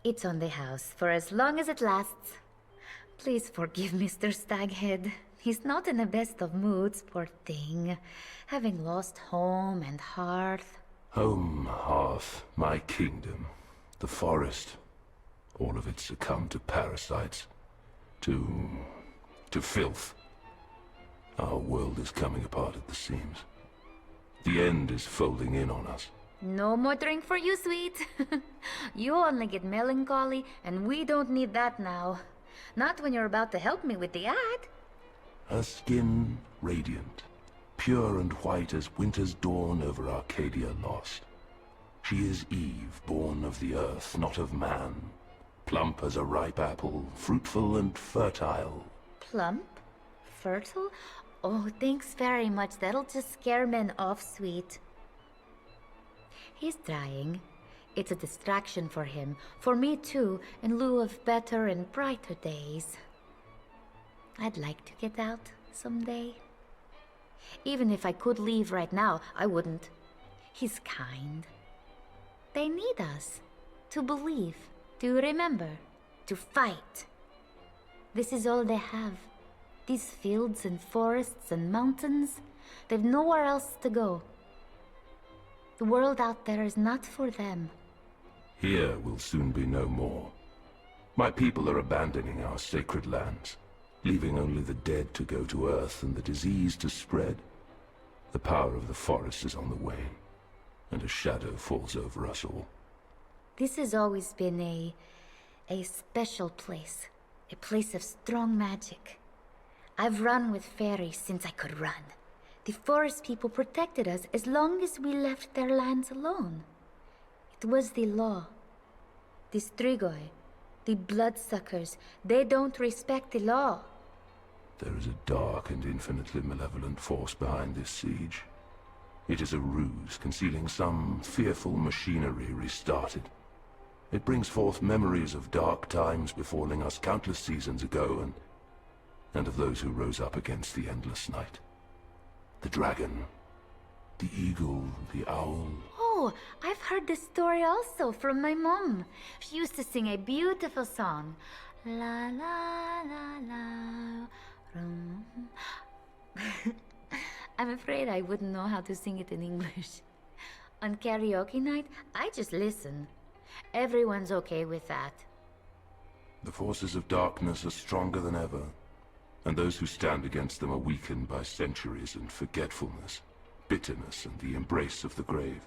Speaker 8: It's on the house for as long as it lasts. Please forgive Mr. Staghead. He's not in the best of moods, poor thing. Having lost home and hearth.
Speaker 9: Home, hearth, my kingdom, the forest. All of it succumbed to parasites. To filth. Our world is coming apart at the seams. The end is folding in on us.
Speaker 8: No more drink for you, sweet. You only get melancholy, and we don't need that now. Not when you're about to help me with the ad.
Speaker 9: Her skin radiant, pure and white as winter's dawn over Arcadia lost. She is Eve, born of the earth, not of man. Plump as a ripe apple, fruitful and fertile.
Speaker 8: Plump? Fertile? Oh, thanks very much. That'll just scare men off, sweet. He's trying. It's a distraction for him, for me too, in lieu of better and brighter days. I'd like to get out someday. Even if I could leave right now, I wouldn't. He's kind. They need us. To believe, to remember, to fight. This is all they have. These fields and forests and mountains, they've nowhere else to go. The world out there is not for them.
Speaker 9: Here will soon be no more. My people are abandoning our sacred lands, leaving only the dead to go to Earth and the disease to spread. The power of the forest is on the wane. and a shadow falls over us all.
Speaker 8: This has always been a special place. A place of strong magic. I've run with fairies since I could run. The forest people protected us as long as we left their lands alone. It was the law. The Strigoi, the bloodsuckers, they don't respect the law.
Speaker 9: There is a dark and infinitely malevolent force behind this siege. It is a ruse concealing some fearful machinery restarted. It brings forth memories of dark times befalling us countless seasons ago, and of those who rose up against the endless night. The dragon, the eagle, the owl.
Speaker 8: Oh, I've heard this story also from my mom. She used to sing a beautiful song. La la la la. Rum. I'm afraid I wouldn't know how to sing it in English. On karaoke night, I just listen. Everyone's okay with that.
Speaker 9: The forces of darkness are stronger than ever, and those who stand against them are weakened by centuries and forgetfulness, bitterness, and the embrace of the grave.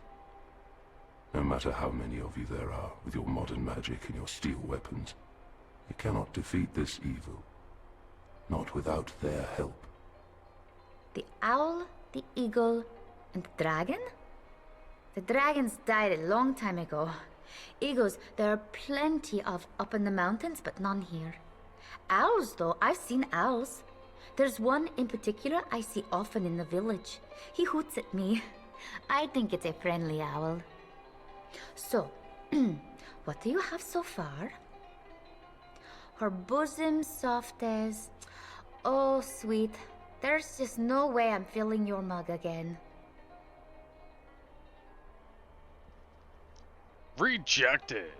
Speaker 9: No matter how many of you there are, with your modern magic and your steel weapons, you cannot defeat this evil. Not without their help.
Speaker 8: The owl, the eagle, and the dragon? The dragons died a long time ago. Eagles, there are plenty of up in the mountains, but none here. Owls, though, I've seen owls. There's one in particular I see often in the village. He hoots at me. I think it's a friendly owl. So, what do you have so far? Her bosom soft as... Oh, sweet. There's just no way I'm filling your mug again.
Speaker 1: Rejected.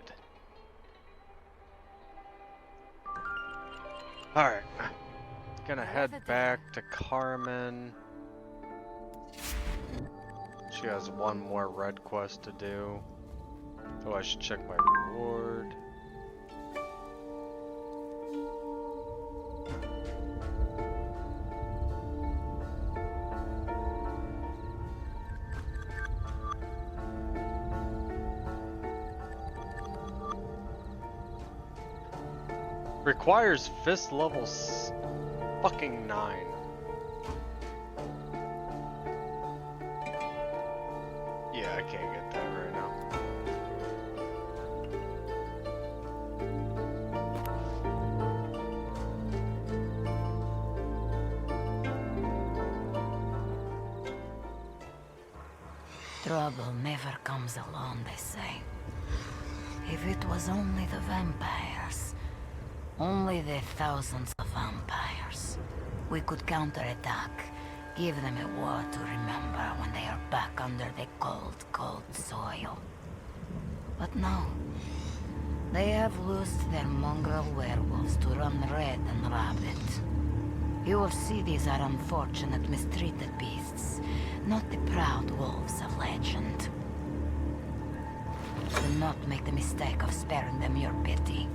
Speaker 1: Alright. Gonna head back to Carmen. She has one more red quest to do. Oh, I should check my reward. Requires fist level fucking 9. Yeah, I can't get that right now.
Speaker 7: Trouble never comes alone, they say. If it was only the vampires, only the thousands of vampires, we could counterattack, give them a war to remember when they are back under the cold, cold soil. But no, they have loosed their mongrel werewolves to run red and rabid. You will see these are unfortunate, mistreated beasts, not the proud wolves of legend. Do not make the mistake of sparing them your pity.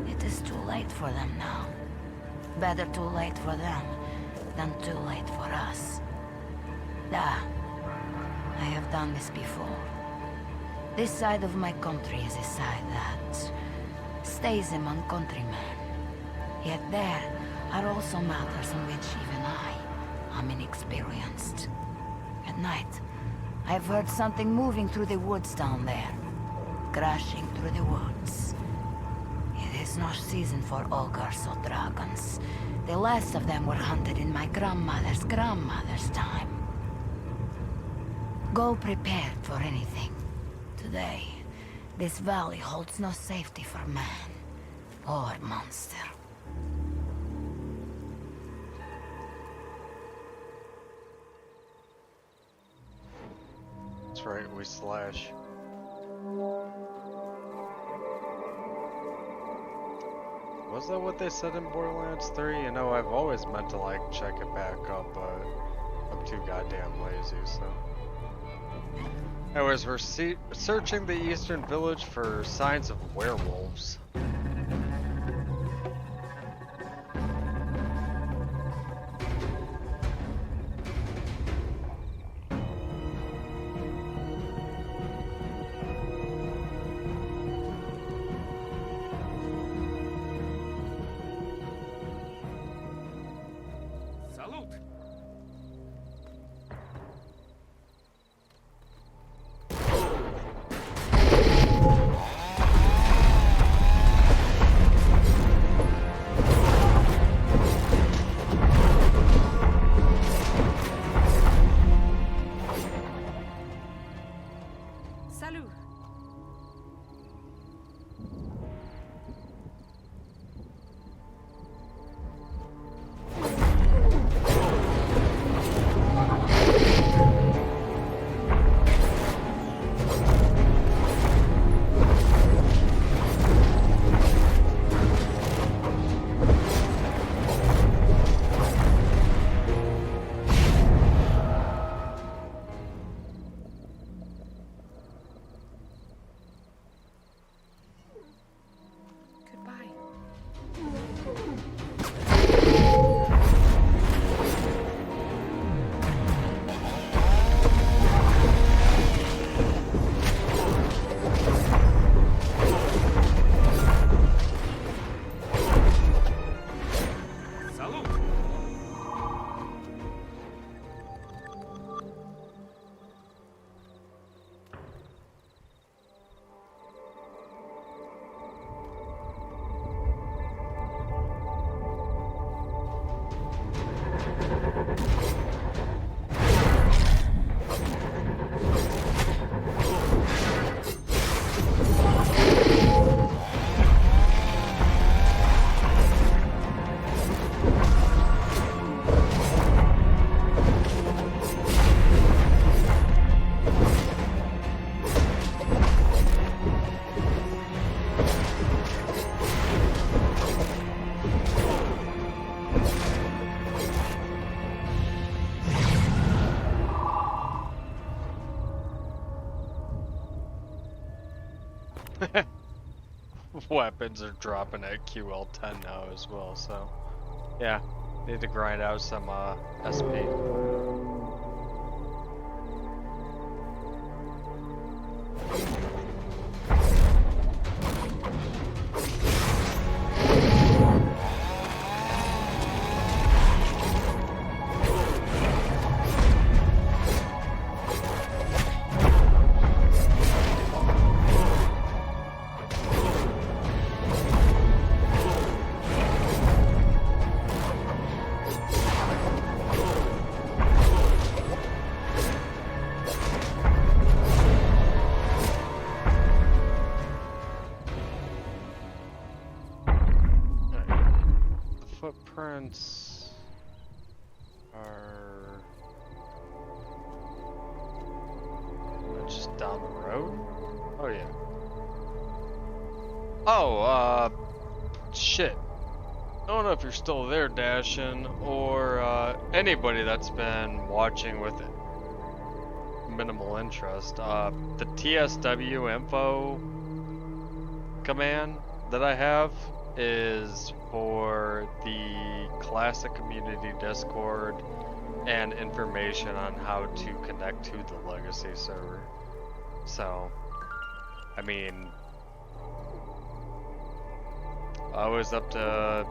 Speaker 7: It is too late for them now. Better too late for them than too late for us. I have done this before. This side of my country is a side that stays among countrymen. Yet there are also matters in which even I am inexperienced. At night, I have heard something moving through the woods down there. Crashing through the woods. It is no season for ogres or dragons. The last of them were hunted in my grandmother's time. Go prepared for anything. Today, this valley holds no safety for man or monster.
Speaker 1: That's right, we slash. Was that what they said in Borderlands 3? You know, I've always meant to like check it back up, but I'm too goddamn lazy, so. Anyways, we're searching the eastern village for signs of werewolves.
Speaker 4: Salut.
Speaker 1: Weapons are dropping at QL10 now as well, so yeah, need to grind out some SP. Footprints are just down the road. Oh yeah. Oh, shit. I don't know if you're still there, Dashin, or anybody that's been watching with minimal interest. The TSW info command that I have is for the classic community Discord and information on how to connect to the legacy server. So, I mean, I was up to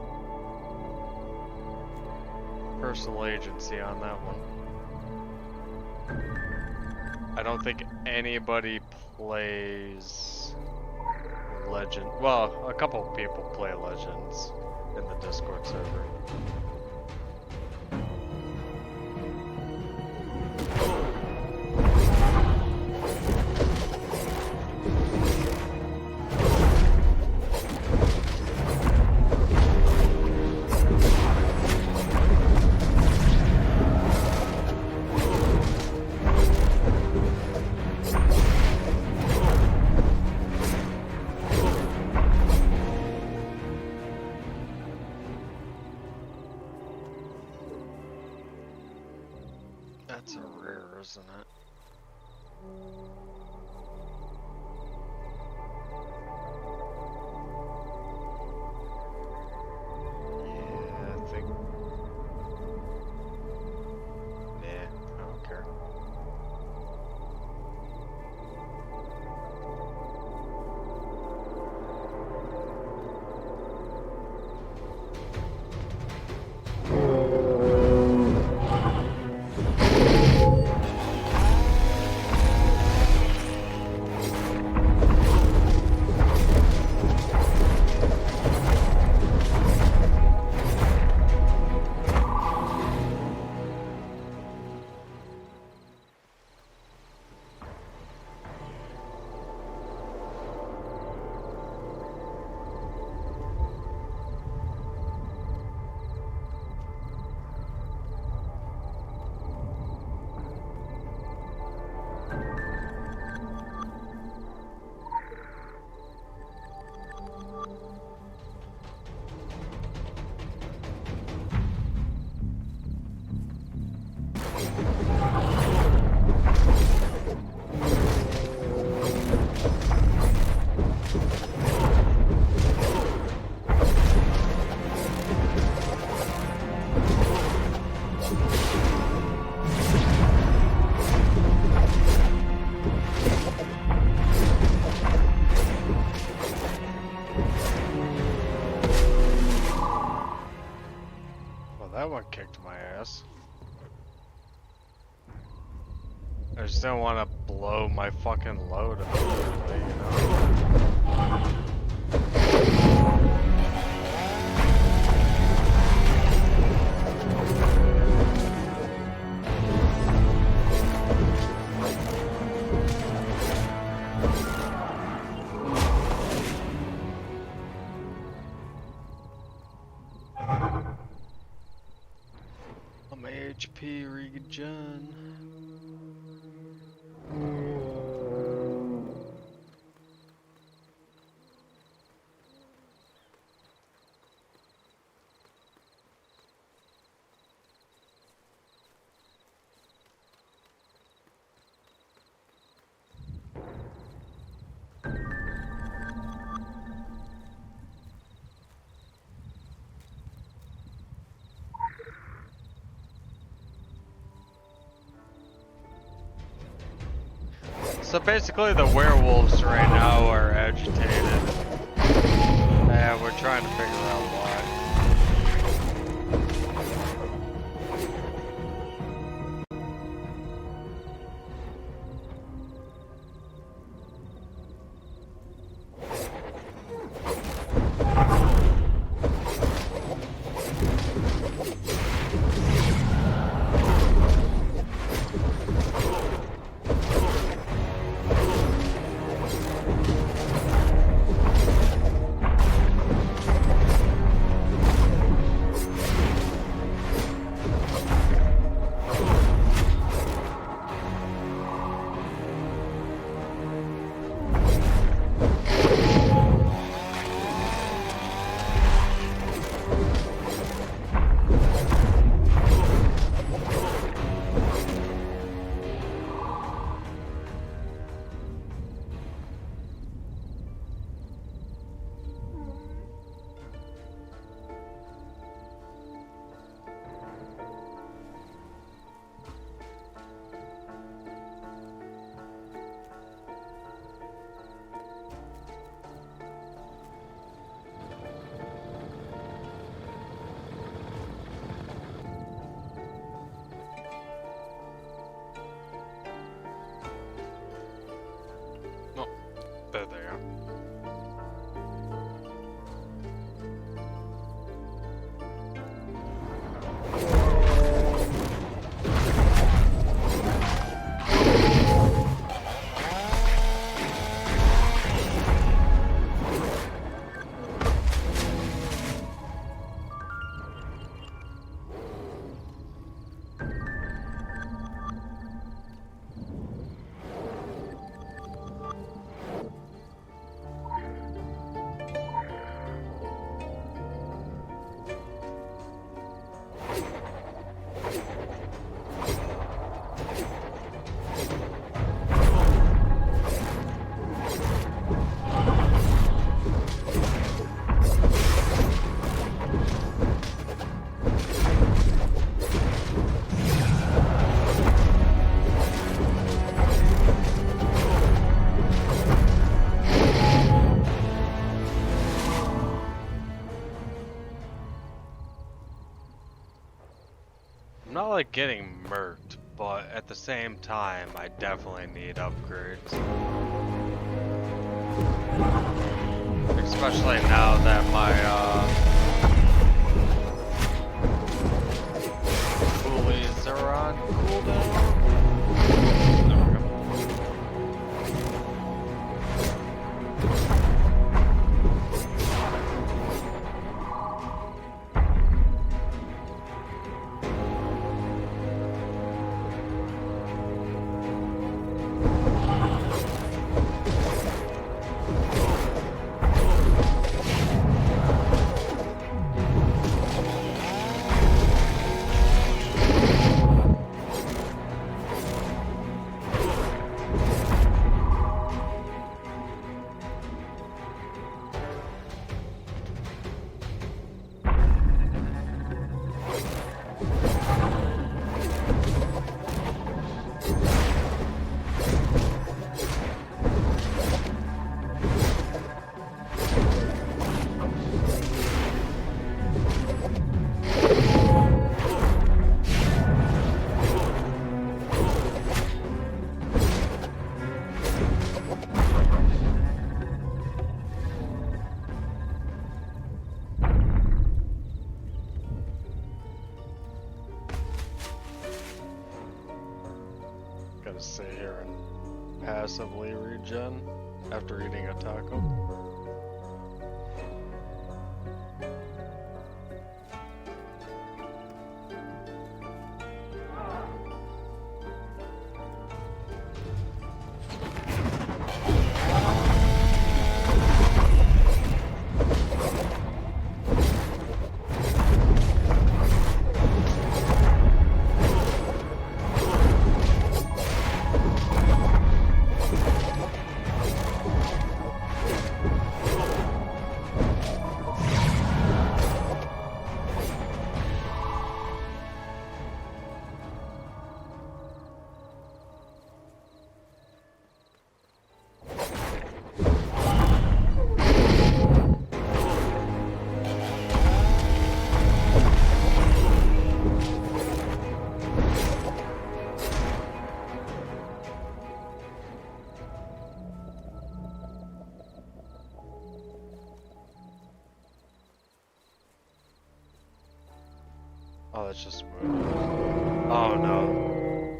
Speaker 1: personal agency on that one. I don't think anybody plays Legend. Well, a couple of people play Legends in the Discord server. that one kicked my ass. I just don't want to blow my fucking load immediately, you know? My HP regen. So basically the werewolves right now are agitated. And we're trying to figure out why. There they are. I'm not like getting murked, but at the same time, I definitely need upgrades. Especially now that my coolies are on cooldown. There we go. massively regen after eating a taco. Oh, that's just wood. Oh no.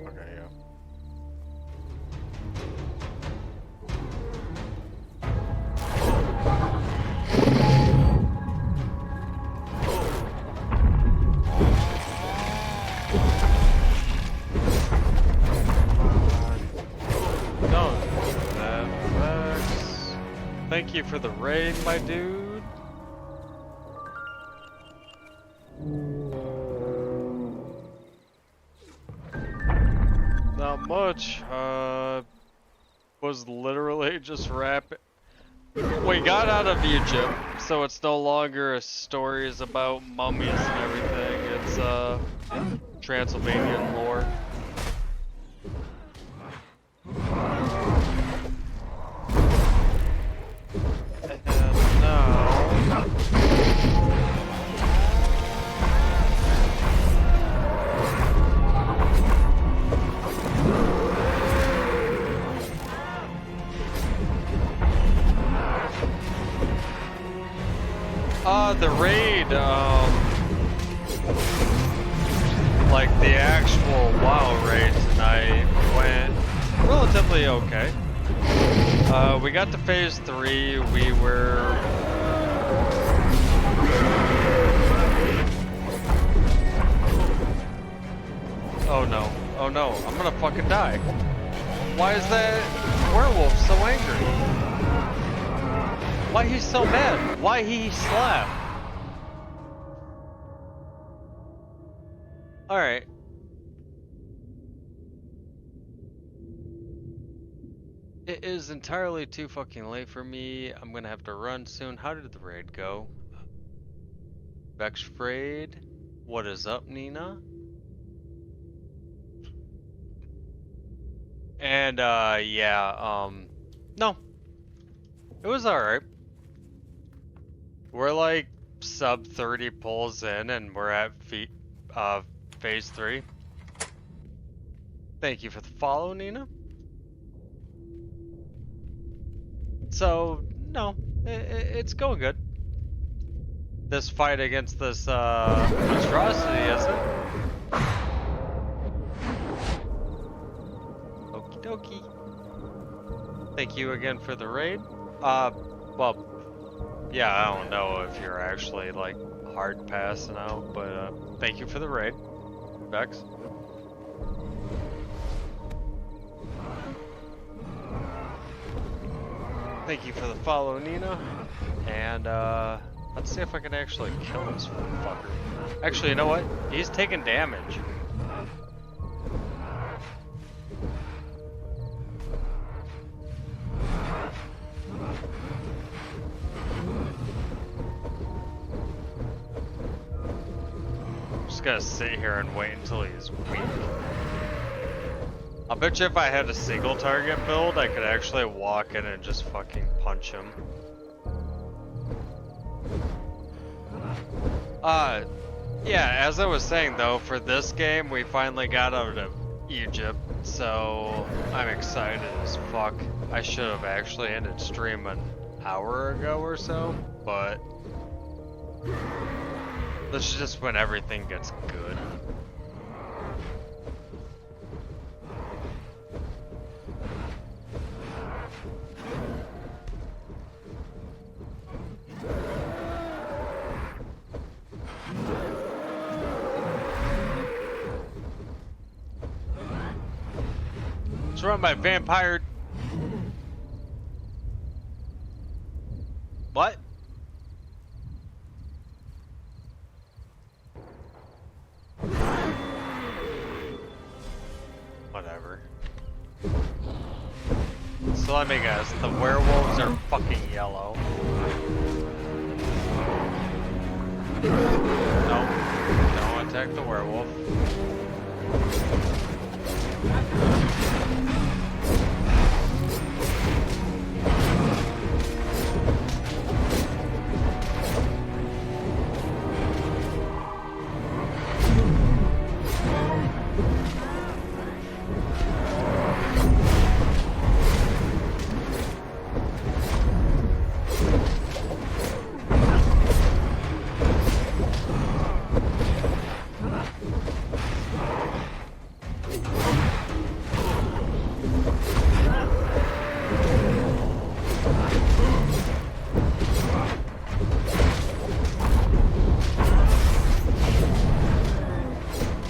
Speaker 1: Okay, yeah. Don't do that, Rex. Thank you for the raid, my dude. Not much. Was literally just rapping. We got out of Egypt, so it's no longer stories about mummies and everything. It's Transylvanian lore. And now the raid, like the actual WoW raid tonight went relatively okay. We got to phase 3, we were... Oh no, I'm gonna fucking die. Why is that werewolf so angry? Why he's so mad? Why he slapped? Alright. It is entirely too fucking late for me. I'm gonna have to run soon. How did the raid go? Vex Frayed. What is up, Nina? And, yeah, no. It was alright. We're like sub 30 pulls in and we're at phase 3. Thank you for the follow, Nina. So, no, it's going good. This fight against this monstrosity, isn't it? Okie dokie. Thank you again for the raid. Well, yeah, I don't know if you're actually like hard passing out, but thank you for the raid, Vex. Thank you for the follow, Nina. And let's see if I can actually kill this fucker. Actually, you know what? He's taking damage. Just gonna sit here and wait until he's weak. I bet you if I had a single target build, I could actually walk in and just fucking punch him. Yeah, as I was saying though, for this game, we finally got out of Egypt, so I'm excited as fuck. I should have actually ended stream an hour ago or so, but this is just when everything gets good. Surrounded by vampire. What? Whatever. So let me guess, the werewolves are fucking yellow. Nope. Don't attack the werewolf.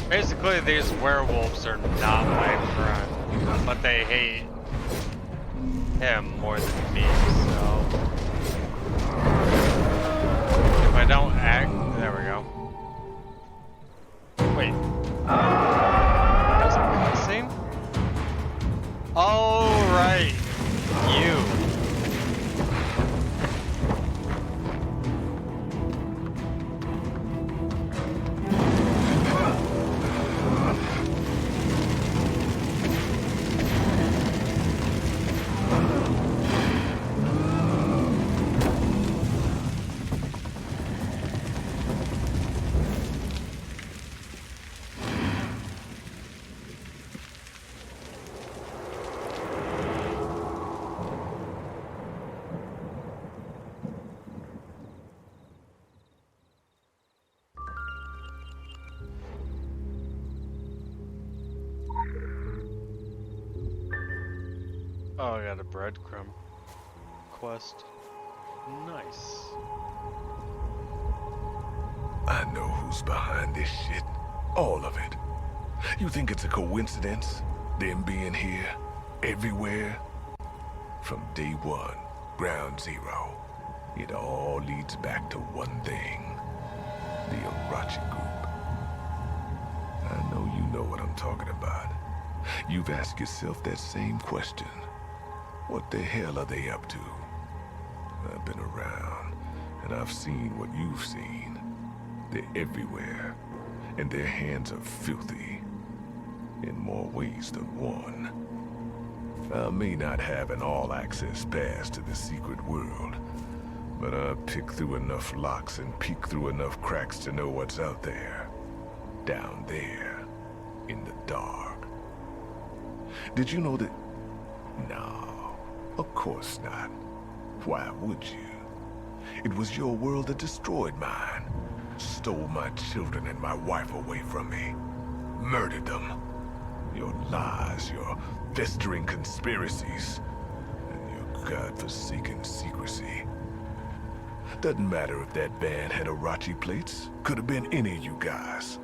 Speaker 1: Basically, these werewolves are not my friend, but they hate him more than me, so... If I don't act... There we go. Wait. That's a cutscene? Oh, right. You. Oh, I got a breadcrumb quest. Nice.
Speaker 10: I know who's behind this shit. All of it. You think it's a coincidence? Them being here? Everywhere? From day one, ground zero, it all leads back to one thing. The Irachi group. I know you know what I'm talking about. You've asked yourself that same question. What the hell are they up to? I've been around, and I've seen what you've seen. They're everywhere, and their hands are filthy. In more ways than one. I may not have an all-access pass to the secret world, but I've picked through enough locks and peeked through enough cracks to know what's out there. Down there, in the dark. Did you know that... No. Of course not. Why would you? It was your world that destroyed mine. Stole my children and my wife away from me. Murdered them. Your lies, your festering conspiracies, and your godforsaken secrecy. Doesn't matter if that band had Irachi plates. Could have been any of you guys.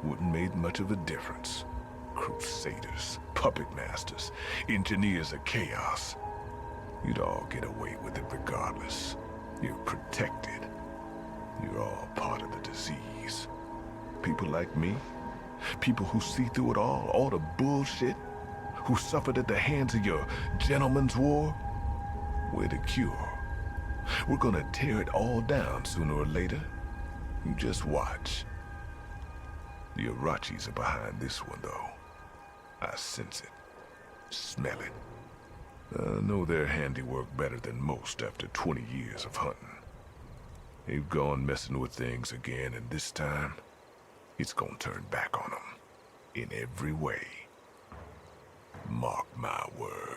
Speaker 10: Wouldn't made much of a difference. Crusaders, puppet masters, engineers of chaos. You'd all get away with it regardless. You're protected. You're all part of the disease. People like me, people who see through it all the bullshit, who suffered at the hands of your gentleman's war, we're the cure. We're gonna tear it all down sooner or later. You just watch. The Irachis are behind this one, though. I sense it. Smell it. I know their handiwork better than most after 20 years of hunting. They've gone messing with things again, and this time, it's gonna turn back on them. In every way. Mark my word.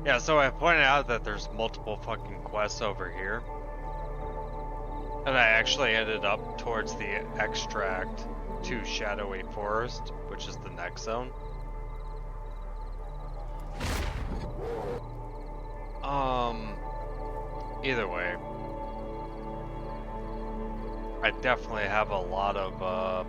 Speaker 1: Yeah, so I pointed out that there's multiple fucking quests over here. And I actually ended up towards the extract to Shadowy Forest, which is the next zone. Either way, I definitely have a lot of